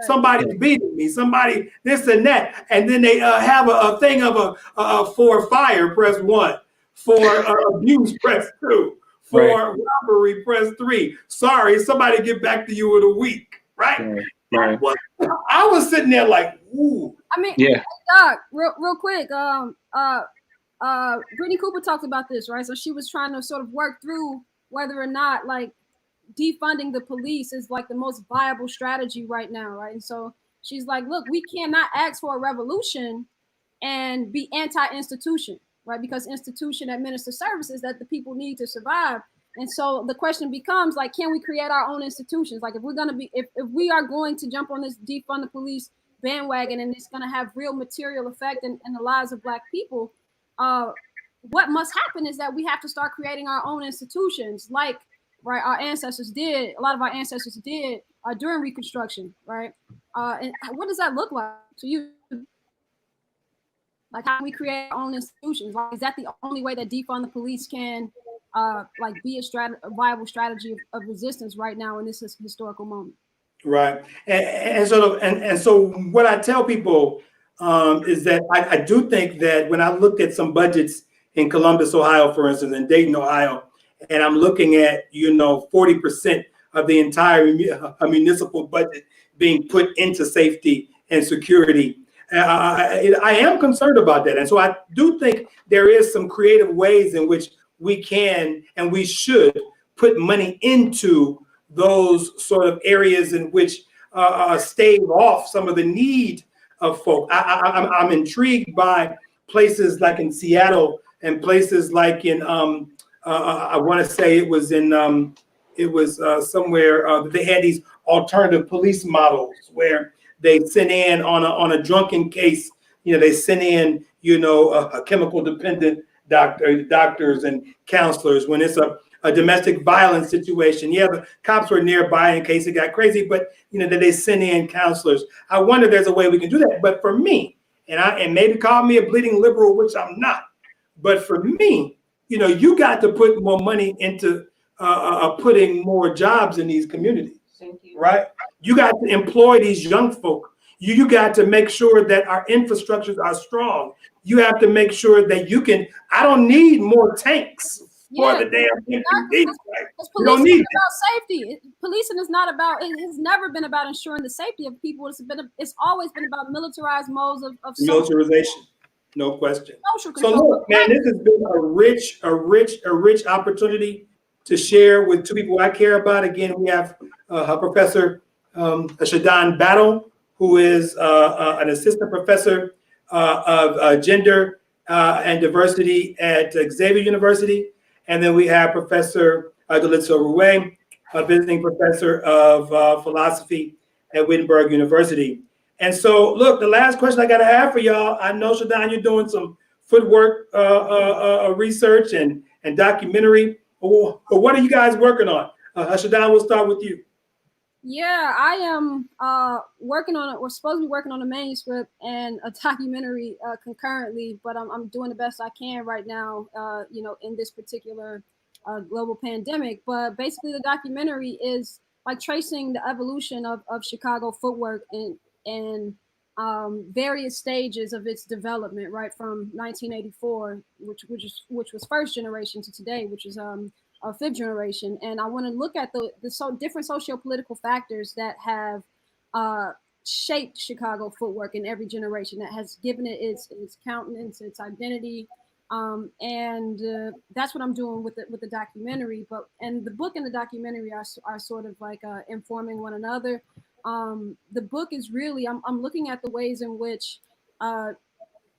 somebody's beating me, somebody this and that, and then they have a thing of for fire, press 1, for abuse, press 2, for robbery, press 3. Sorry, somebody get back to you in a week, right? Right. I was sitting there like, ooh. I mean, Doc, real quick, Brittany Cooper talked about this, right? So she was trying to sort of work through whether or not, like, defunding the police is like the most viable strategy right now, right? And so she's like, look, we cannot ask for a revolution and be anti-institution, right? Because institution administers services that the people need to survive. And so the question becomes, like, can we create our own institutions? Like, if we're going to be, if we are going to jump on this defund the police bandwagon and it's going to have real material effect in the lives of Black people, what must happen is that we have to start creating our own institutions, like, right, our ancestors did, a lot of our ancestors did during Reconstruction, right? And what does that look like to you? Like, how do we create our own institutions? Like, is that the only way that defund the police can like be a viable strategy of resistance right now in this historical moment? Right. And so what I tell people is that I do think that when I looked at some budgets in Columbus, Ohio, for instance, and Dayton, Ohio, and I'm looking at, 40% of the entire municipal budget being put into safety and security, I am concerned about that. And so I do think there is some creative ways in which we can and we should put money into those sort of areas in which stave off some of the need of folk. I'm intrigued by places like in Seattle and places like in I want to say it was in somewhere they had these alternative police models where they send in on a drunken case, they send in, a chemical dependent doctors and counselors. When it's a domestic violence situation, the cops were nearby in case it got crazy, but that they send in counselors. I wonder if there's a way we can do that. But for me, and maybe call me a bleeding liberal, which I'm not, but for me, you got to put more money into putting more jobs in these communities. Thank you. Right? You got to employ these young folk. You got to make sure that our infrastructures are strong. You have to make sure that I don't need more tanks for the damn MPD. Right? You don't need about safety. Policing is not about, it has never been about ensuring the safety of people. It's always been about militarized modes of militarization. No question. Social So control. look, man, this has been a rich opportunity to share with two people I care about. Again, we have Professor ShaDawn Battle, who is an assistant professor of gender and diversity at Xavier University. And then we have Professor Dalitso Ruwe, a visiting professor of philosophy at Wittenberg University. And so, look, the last question I got to have for y'all, I know, ShaDawn, you're doing some footwork research and documentary. What are you guys working on? ShaDawn, we'll start with you. Yeah, I am working on it. We're supposed to be working on a manuscript and a documentary concurrently, but I'm doing the best I can right now, in this particular global pandemic. But basically, the documentary is like tracing the evolution of Chicago footwork and various stages of its development, right from 1984, which was first generation, to today, which is fifth generation. And I want to look at the different socio-political factors that have shaped Chicago footwork in every generation, that has given it its countenance, its identity. And that's what I'm doing with the documentary. And the book and the documentary are sort of like informing one another. The book is really, I'm looking at the ways in which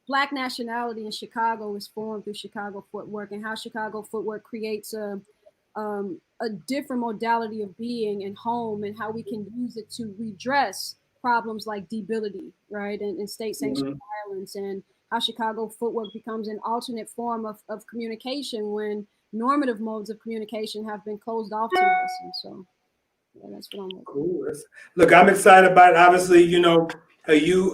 Black nationality in Chicago is formed through Chicago footwork, and how Chicago footwork creates a different modality of being and home, and how we can use it to redress problems like debility, right, and state-sanctioned violence, and how Chicago footwork becomes an alternate form of communication when normative modes of communication have been closed off to us. And so, yeah, that's what I'm looking. Cool. Look, I'm excited about it. Obviously, you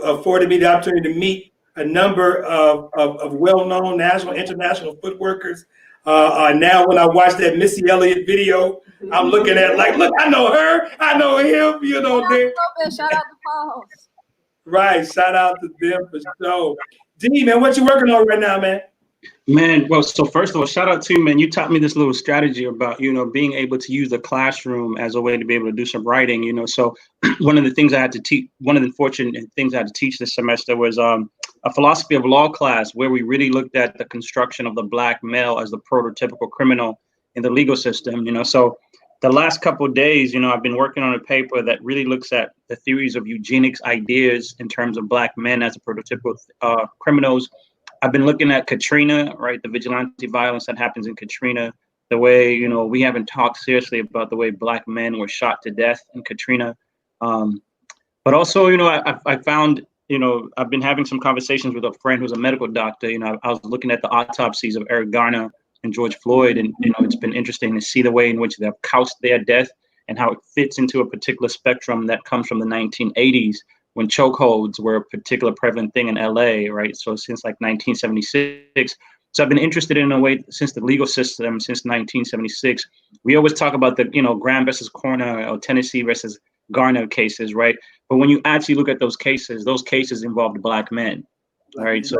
afforded me the opportunity to meet a number of well-known national, international footworkers. Now, when I watch that Missy Elliott video, I'm looking at look, I know her, I know him, Shout out to Paul. Right, shout out to them for sure. D, man, what you working on right now, man? Man, well, so first of all, shout out to you, man. You taught me this little strategy about, being able to use the classroom as a way to be able to do some writing, So one of the things I had to teach, one of the fortunate things I had to teach this semester was a philosophy of law class, where we really looked at the construction of the Black male as the prototypical criminal in the legal system, So the last couple of days, I've been working on a paper that really looks at the theories of eugenics ideas in terms of Black men as a prototypical criminals. I've been looking at Katrina, right? The vigilante violence that happens in Katrina, the way, we haven't talked seriously about the way Black men were shot to death in Katrina. But also, I found, I've been having some conversations with a friend who's a medical doctor. I was looking at the autopsies of Eric Garner and George Floyd, and, it's been interesting to see the way in which they've couched their death and how it fits into a particular spectrum that comes from the 1980s, when chokeholds were a particular prevalent thing in LA, right? So since like 1976. So I've been interested in a way since the legal system, since 1976. We always talk about the, Graham versus Corner or Tennessee versus Garner cases, right? But when you actually look at those cases involved Black men, right? So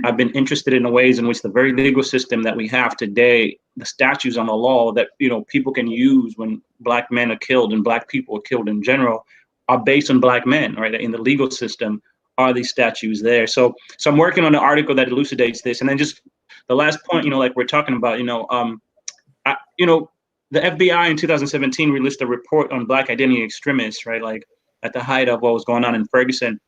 I've been interested in the ways in which the very legal system that we have today, the statutes on the law that, people can use when Black men are killed and Black people are killed in general, are based on Black men, right? In the legal system, are these statutes there? So I'm working on an article that elucidates this. And then just the last point, like we're talking about, the FBI in 2017 released a report on Black identity extremists, right? Like at the height of what was going on in Ferguson.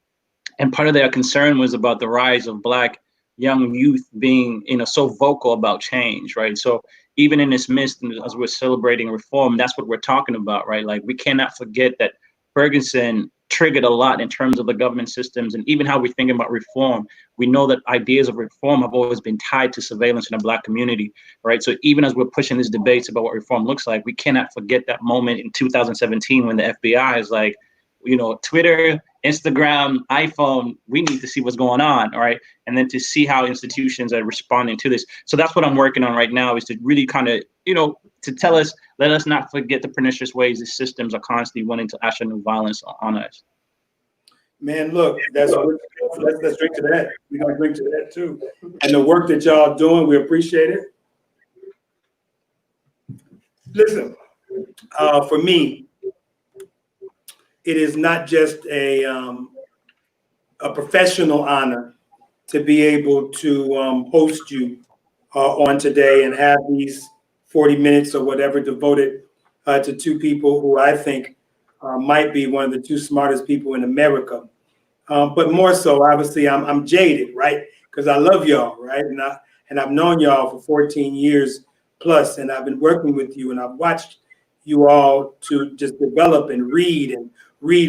And part of their concern was about the rise of Black young youth being, so vocal about change, right? So even in this midst, as we're celebrating reform, that's what we're talking about, right? Like we cannot forget that Ferguson triggered a lot in terms of the government systems and even how we think about reform. We know that ideas of reform have always been tied to surveillance in the Black community, right? So even as we're pushing these debates about what reform looks like, we cannot forget that moment in 2017 when the FBI is like, you know, Twitter, Instagram, iPhone, we need to see what's going on, all right? And then to see how institutions are responding to this. So that's what I'm working on right now, is to really kind of, you know, to tell us, let us not forget the pernicious ways these systems are constantly wanting to usher new violence on us. Man, look, let's drink to that. We're gonna drink to that too. And the work that y'all doing, we appreciate it. Listen, for me, it is not just a professional honor to be able to host you on today and have these 40 minutes or whatever devoted to two people who I think might be one of the two smartest people in America. But more so, obviously, I'm jaded, right? Because I love y'all, right? And I've known y'all for 14 years plus, and I've been working with you, and I've watched you all to just develop and read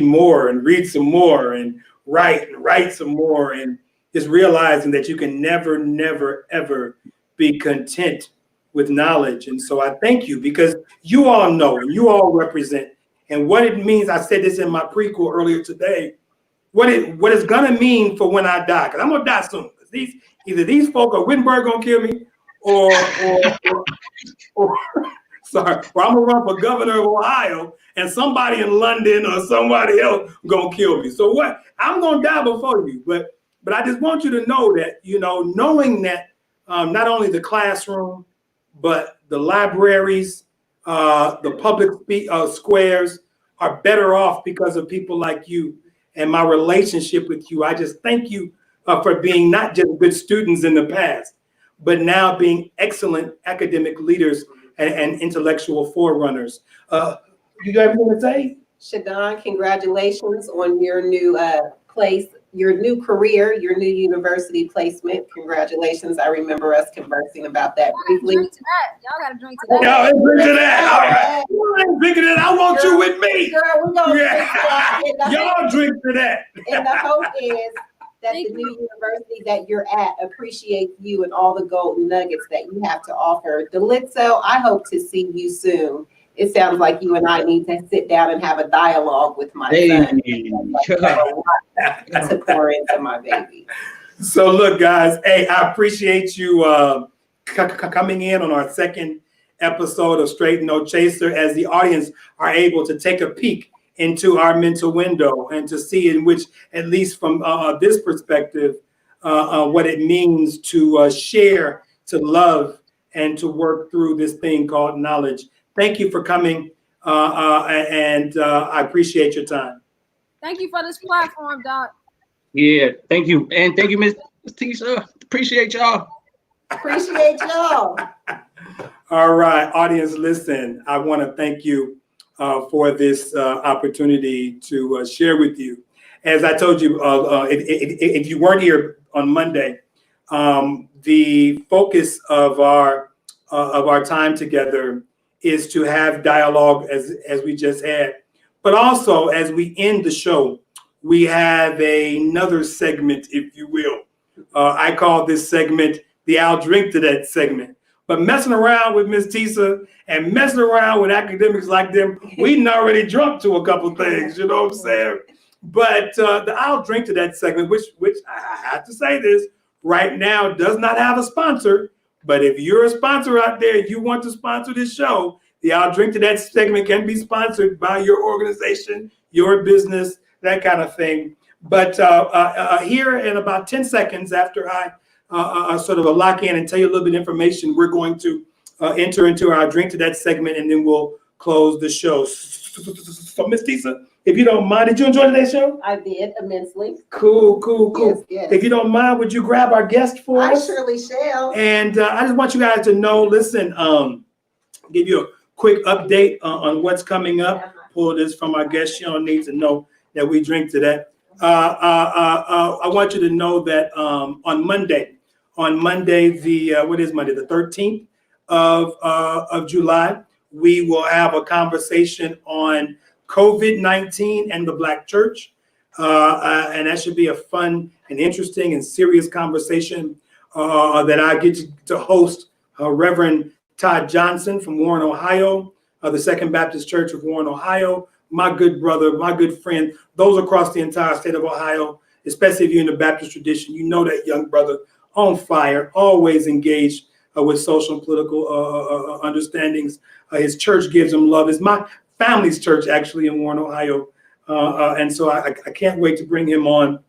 more and read some more and write some more, and just realizing that you can never, never, ever be content with knowledge. And so I thank you, because you all know and you all represent, and what it means. I said this in my prequel earlier today, what it's gonna mean for when I die, because I'm gonna die soon. Either these folk or Wittenberg gonna kill me, or sorry, or I'm gonna run for governor of Ohio, and somebody in London or somebody else gonna kill me. So what? I'm gonna die before you. But I just want you to know that, you know, knowing that not only the classroom, but the libraries, the public squares are better off because of people like you and my relationship with you. I just thank you for being not just good students in the past, but now being excellent academic leaders and intellectual forerunners. You got anything to say? ShaDawn, congratulations on your new place, your new career, your new university placement. Congratulations. I remember us conversing about that briefly. Drink to that. Y'all gotta drink to that. Y'all ain't drink to that. All right. You ain't drinking it. I want you with me. Girl, we're gonna drink to that. Y'all drink to that. And the hope is that the new university that you're at appreciates you and all the golden nuggets that you have to offer. Dalitso, I hope to see you soon. It sounds like you and I need to sit down and have a dialogue with my son. To pour into my baby. So look, guys, hey, I appreciate you coming in on our second episode of Straight No Chaser, as the audience are able to take a peek into our mental window and to see in which, at least from this perspective, what it means to share, to love, and to work through this thing called knowledge. Thank you for coming, and I appreciate your time. Thank you for this platform, Doc. Yeah, thank you. And thank you, Ms. Tisha. Appreciate y'all. Appreciate y'all. All right, audience, listen, I want to thank you for this opportunity to share with you. As I told you, if you weren't here on Monday, the focus of our time together is to have dialogue as we just had. But also, as we end the show, we have another segment, if you will. I call this segment the I'll Drink to That segment. But messing around with Ms. Tisa and messing around with academics like them, we done already drunk to a couple things, you know what I'm saying? But the I'll Drink to That segment, which I have to say this, right now does not have a sponsor. But if you're a sponsor out there, you want to sponsor this show, the I'll Drink to That segment can be sponsored by your organization, your business, that kind of thing. But here in about 10 seconds after I sort of lock in and tell you a little bit of information, we're going to enter into our Drink to That segment, and then we'll close the show. So, Ms. Tisa, if you don't mind, did you enjoy today's show? I did immensely. Cool. Yes. If you don't mind, would you grab our guest for us? I surely shall. And I just want you guys to know, listen, give you a quick update on what's coming up. Pull this from our guest. She don't need to know that we drink to that. I want you to know that on Monday, what is Monday, the 13th of July, we will have a conversation on COVID-19 and the Black church. And that should be a fun and interesting and serious conversation that I get to host Reverend Todd Johnson from Warren, Ohio, the Second Baptist Church of Warren, Ohio, my good brother, my good friend, those across the entire state of Ohio, especially if you're in the Baptist tradition. You know that young brother on fire, always engaged with social and political understandings. His church gives him love. It's my family's church, actually, in Warren, Ohio. And so I can't wait to bring him on,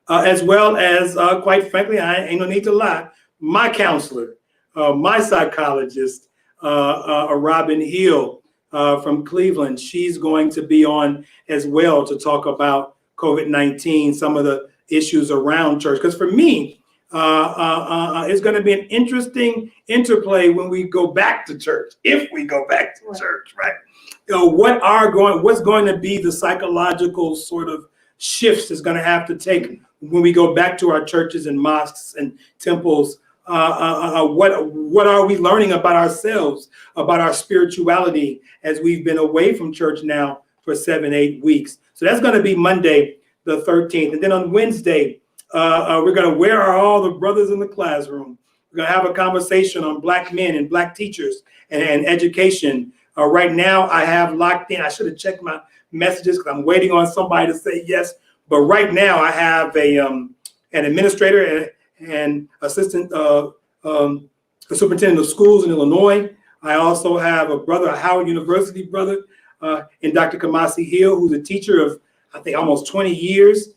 as well as, quite frankly, I ain't no need to lie, my counselor, my psychologist, Robin Hill from Cleveland. She's going to be on as well to talk about COVID-19, some of the issues around church. Because for me, it's going to be an interesting interplay when we go back to church, if we go back to church, right? What's going to be the psychological sort of shifts is going to have to take when we go back to our churches and mosques and temples. What are we learning about ourselves, about our spirituality, as we've been away from church now for 7-8 weeks? So that's going to be Monday, the 13th. And then on Wednesday, we're going to where are all the brothers in the classroom? We're going to have a conversation on Black men and Black teachers and education. Right now, I have locked in. I should have checked my messages because I'm waiting on somebody to say yes. But right now, I have an administrator and assistant superintendent of schools in Illinois. I also have a brother, a Howard University brother, in Dr. Kamasi Hill, who's a teacher of, I think, almost 20 years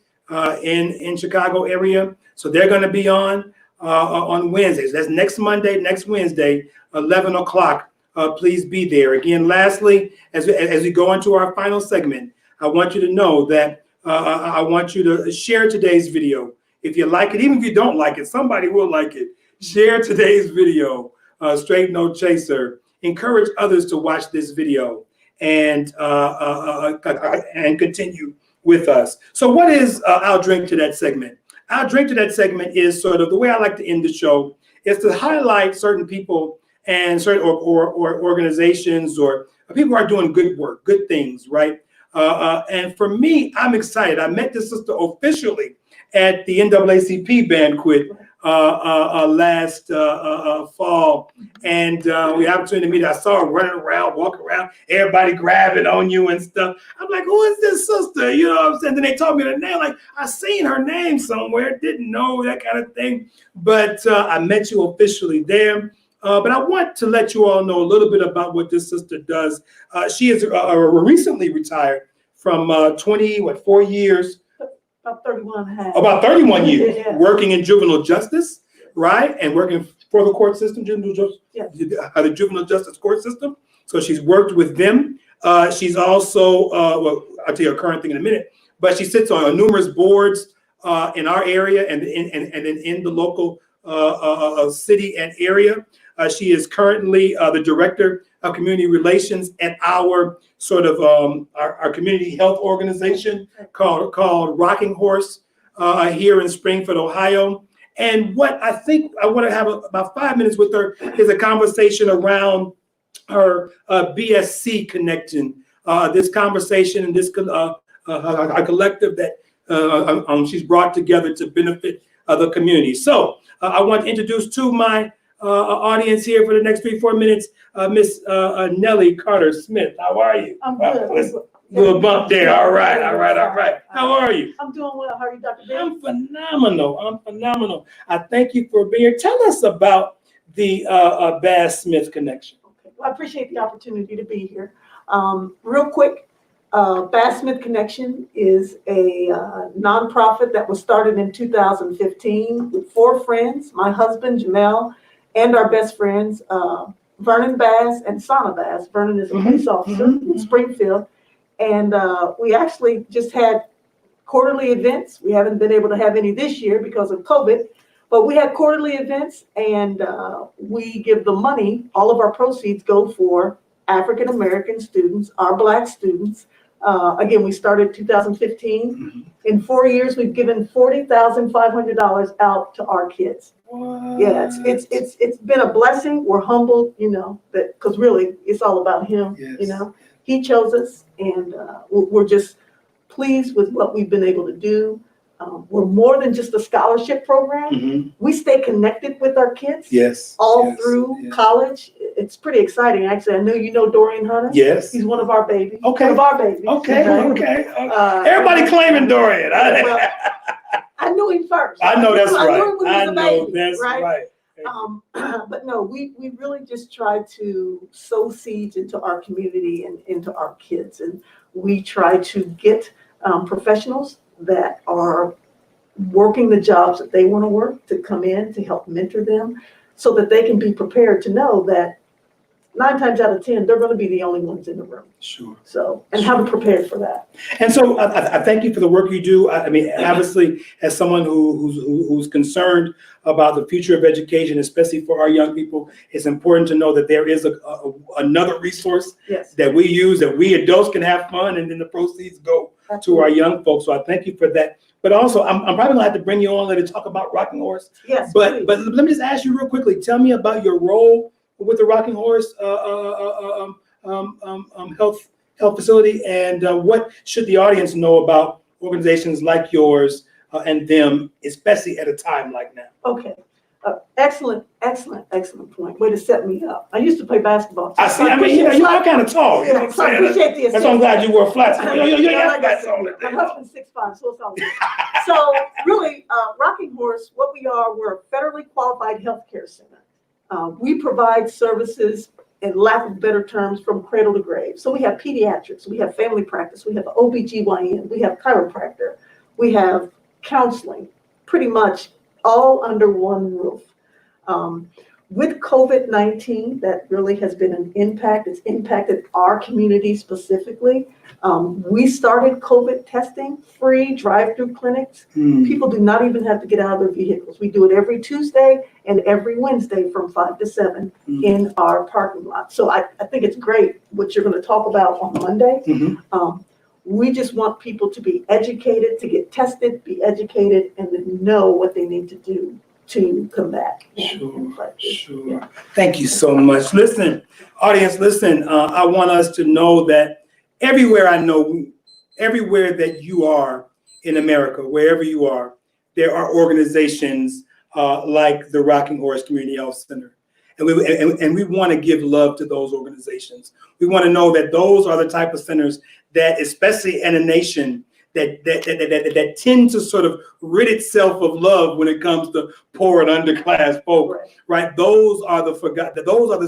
in Chicago area. So they're going to be on Wednesdays. That's next Monday, next Wednesday, 11 o'clock. Please be there. Again, lastly, as we go into our final segment, I want you to know that I want you to share today's video. If you like it, even if you don't like it, somebody will like it. Share today's video, Straight No Chaser. Encourage others to watch this video and continue with us. So what is I'll Drink to That segment? I'll Drink to That segment is sort of the way I like to end the show, is to highlight certain people and certain or organizations or people who are doing good work, good things, right? And for me, I'm excited. I met this sister officially at the NAACP banquet last fall, and we had opportunity to meet. I saw her running around, walking around, everybody grabbing on you and stuff. I'm like, who is this sister? You know what I'm saying? Then they told me the name. Like, I seen her name somewhere, didn't know, that kind of thing. But I met you officially there. But I want to let you all know a little bit about what this sister does. She is recently retired from 4 years. About 31 and a half. About 31 years, Yeah. Working in juvenile justice, right? And working for the court system, the juvenile justice court system. So she's worked with them. She's also, well, I'll tell you her current thing in a minute, but she sits on numerous boards in our area and in the local city and area. She is currently the director of community relations at our sort of our community health organization called Rocking Horse here in Springfield, Ohio. And what I think I want to have about 5 minutes with her is a conversation around her BSC connection. This conversation and this a collective that she's brought together to benefit the community. So I want to introduce to my audience here for the next 3-4 minutes, Miss Nellie Carter Smith. How are you? I'm good. Little bump there. All right. How are you? I'm doing well. How are you, Dr. Bailey? I'm phenomenal. I thank you for being here. Tell us about the Bass Smith connection. Okay. Well, I appreciate the opportunity to be here. Real quick, Bass Smith Connection is a nonprofit that was started in 2015 with 4 friends, my husband, Jamel, and our best friends, Vernon Bass and Sana Bass. Vernon is a police officer in Springfield. And we actually just had quarterly events. We haven't been able to have any this year because of COVID, but we had quarterly events, and we give the money, all of our proceeds go for African-American students, our Black students. Again, we started 2015. In 4 years, we've given $40,500 out to our kids. What? Yeah, it's been a blessing. We're humbled, that because really it's all about him, Yes. he chose us, and we're just pleased with what we've been able to do. We're more than just a scholarship program. Mm-hmm. We stay connected with our kids Yes. all yes, through yes. college. It's pretty exciting. Actually, I know you know Dorian Hunter. Yes. He's one of our babies. Okay. One of our babies. Okay. Right? Okay. Everybody claiming Dorian. Well, I knew him first. I know that's I right. knew him when he was a baby, that's right. But no, we really just try to sow seeds into our community and into our kids. And we try to get professionals that are working the jobs that they want to work to come in to help mentor them so that they can be prepared to know that 9 times out of 10, they're going to be the only ones in the room. Sure. So, and how to prepare for that. And so I thank you for the work you do. I mean, obviously, as someone who's concerned about the future of education, especially for our young people, it's important to know that there is another resource Yes. that we use, that we adults can have fun, and then the proceeds go to our young folks. So I thank you for that. But also, I'm probably gonna have to bring you on later to talk about Rocking Horse. Yes. But please. let me just ask you real quickly. Tell me about your role with the Rocking Horse health facility, and what should the audience know about organizations like yours and them, especially at a time like now? Okay. Excellent point. Way to set me up. I used to play basketball. I see. I mean, you are kind of tall. You know what I'm So I saying? appreciate the That's why I'm glad you wore flats. You Yeah, have flats on. My husband's 6'5", so it's all good. So really, Rocking Horse, what we are, we're a federally qualified healthcare center. We provide services, in lack of better terms, from cradle to grave. So we have pediatrics, we have family practice, we have OBGYN, we have chiropractor, we have counseling, pretty much all under one roof. With COVID-19, that really has been an impact. It's impacted our community specifically. We started COVID testing, free drive-through clinics. People do not even have to get out of their vehicles. We do it every Tuesday and every Wednesday from 5 to 7 in our parking lot. So I think it's great what you're going to talk about on Monday. We just want people to be educated, to get tested, be educated, and then know what they need to do to combat. Sure. Yeah. Thank you so much. Listen, audience, listen, I want us to know that everywhere that you are in America, wherever you are, there are organizations like the Rocking Horse Community Health Center. And we want to give love to those organizations. We want to know that those are the type of centers that, especially in a nation that tend to sort of rid itself of love when it comes to poor and underclass folk, right? Those are the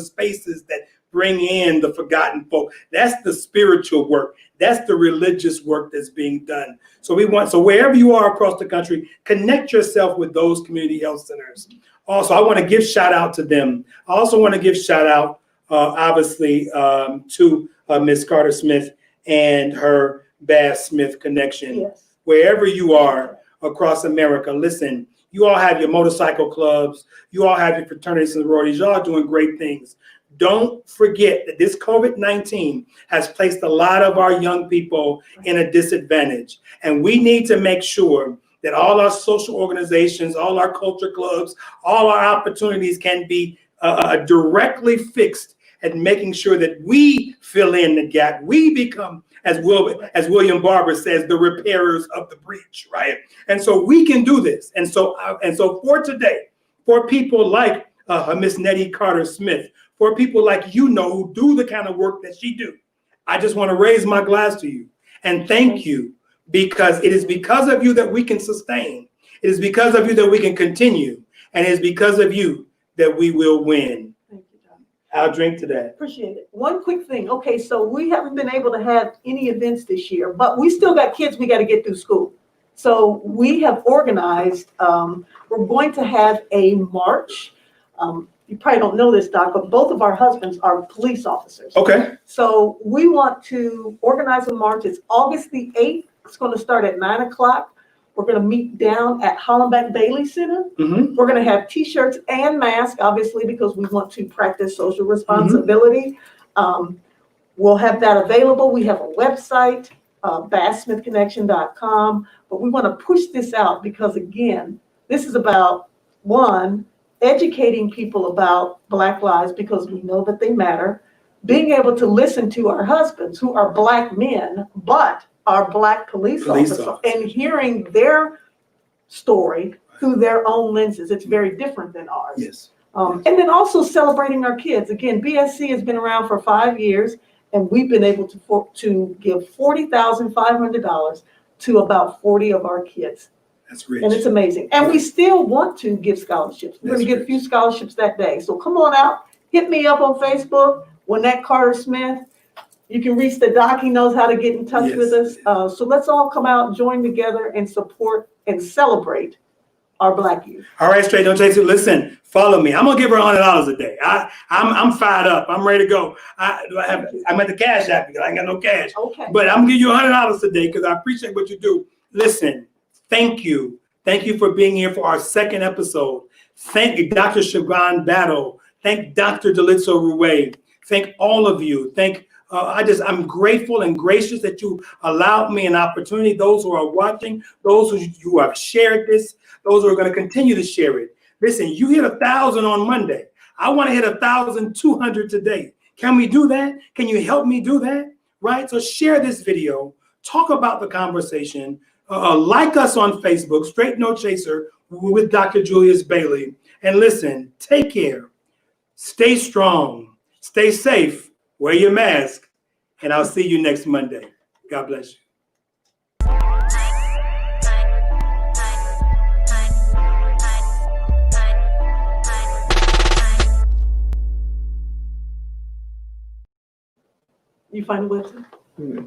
spaces that bring in the forgotten folk. That's the spiritual work. That's the religious work that's being done. So wherever you are across the country, connect yourself with those community health centers. Also, I want to give shout out to them. I also want to give shout out, obviously, to Ms. Carter Smith and her Bass Smith connection. Yes. Wherever you are across America, listen, you all have your motorcycle clubs, you all have your fraternities and sororities, y'all are doing great things. Don't forget that this COVID-19 has placed a lot of our young people in a disadvantage. And we need to make sure that all our social organizations, all our culture clubs, all our opportunities can be directly fixed at making sure that we fill in the gap. We become, as William Barber says, the repairers of the breach, right? And so we can do this. And so for today, for people like Miss Nettie Carter Smith, for people like who do the kind of work that she do, I just want to raise my glass to you and thank you, because it is because of you that we can sustain. It is because of you that we can continue. And it is because of you that we will win. Thank you, John. I'll drink to that. Appreciate it. One quick thing. Okay, so we haven't been able to have any events this year, but we still got kids we got to get through school. So we have organized, we're going to have a march. You probably don't know this, Doc, but both of our husbands are police officers. Okay. So we want to organize a march. It's August the 8th. It's going to start at 9 o'clock. We're going to meet down at Hollenbeck Bailey Center. We're going to have T-shirts and masks, obviously, because we want to practice social responsibility. We'll have that available. We have a website, bassmithconnection.com, but we want to push this out because, again, this is about, one, educating people about Black lives because we know that they matter. being able to listen to our husbands who are Black men, but are Black police officers, and hearing their story through their own lenses. It's very different than ours. Yes. And then also celebrating our kids. Again, BSC has been around for 5 years, and we've been able to give $40,500 to about 40 of our kids. That's rich. And it's amazing. And we still want to give scholarships. We're going to give a few scholarships that day. So come on out, hit me up on Facebook, Wynette Carter Smith. You can reach the doc. He knows how to get in touch with us. So let's all come out, join together, and support and celebrate our Black youth. All right, Straight Don't Chase It. Listen, follow me. I'm gonna give her $100 a day. I'm fired up. I'm ready to go. I'm at the Cash App because I ain't got no cash. Okay. But I'm gonna give you $100 a day because I appreciate what you do. Listen, thank you. Thank you for being here for our second episode. Thank you, Dr. ShaDawn Battle. Thank Dr. Dalitso Ruwe. Thank all of you. I'm grateful and gracious that you allowed me an opportunity. Those who are watching, those who have shared this, those who are going to continue to share it. Listen, you hit 1,000 on Monday. I want to hit 1,200 today. Can we do that? Can you help me do that? Right? So share this video. Talk about the conversation. Like us on Facebook, Straight No Chaser with Dr. Julius Bailey. And listen, take care. Stay strong. Stay safe. Wear your mask. And I'll see you next Monday. God bless you. You find a website?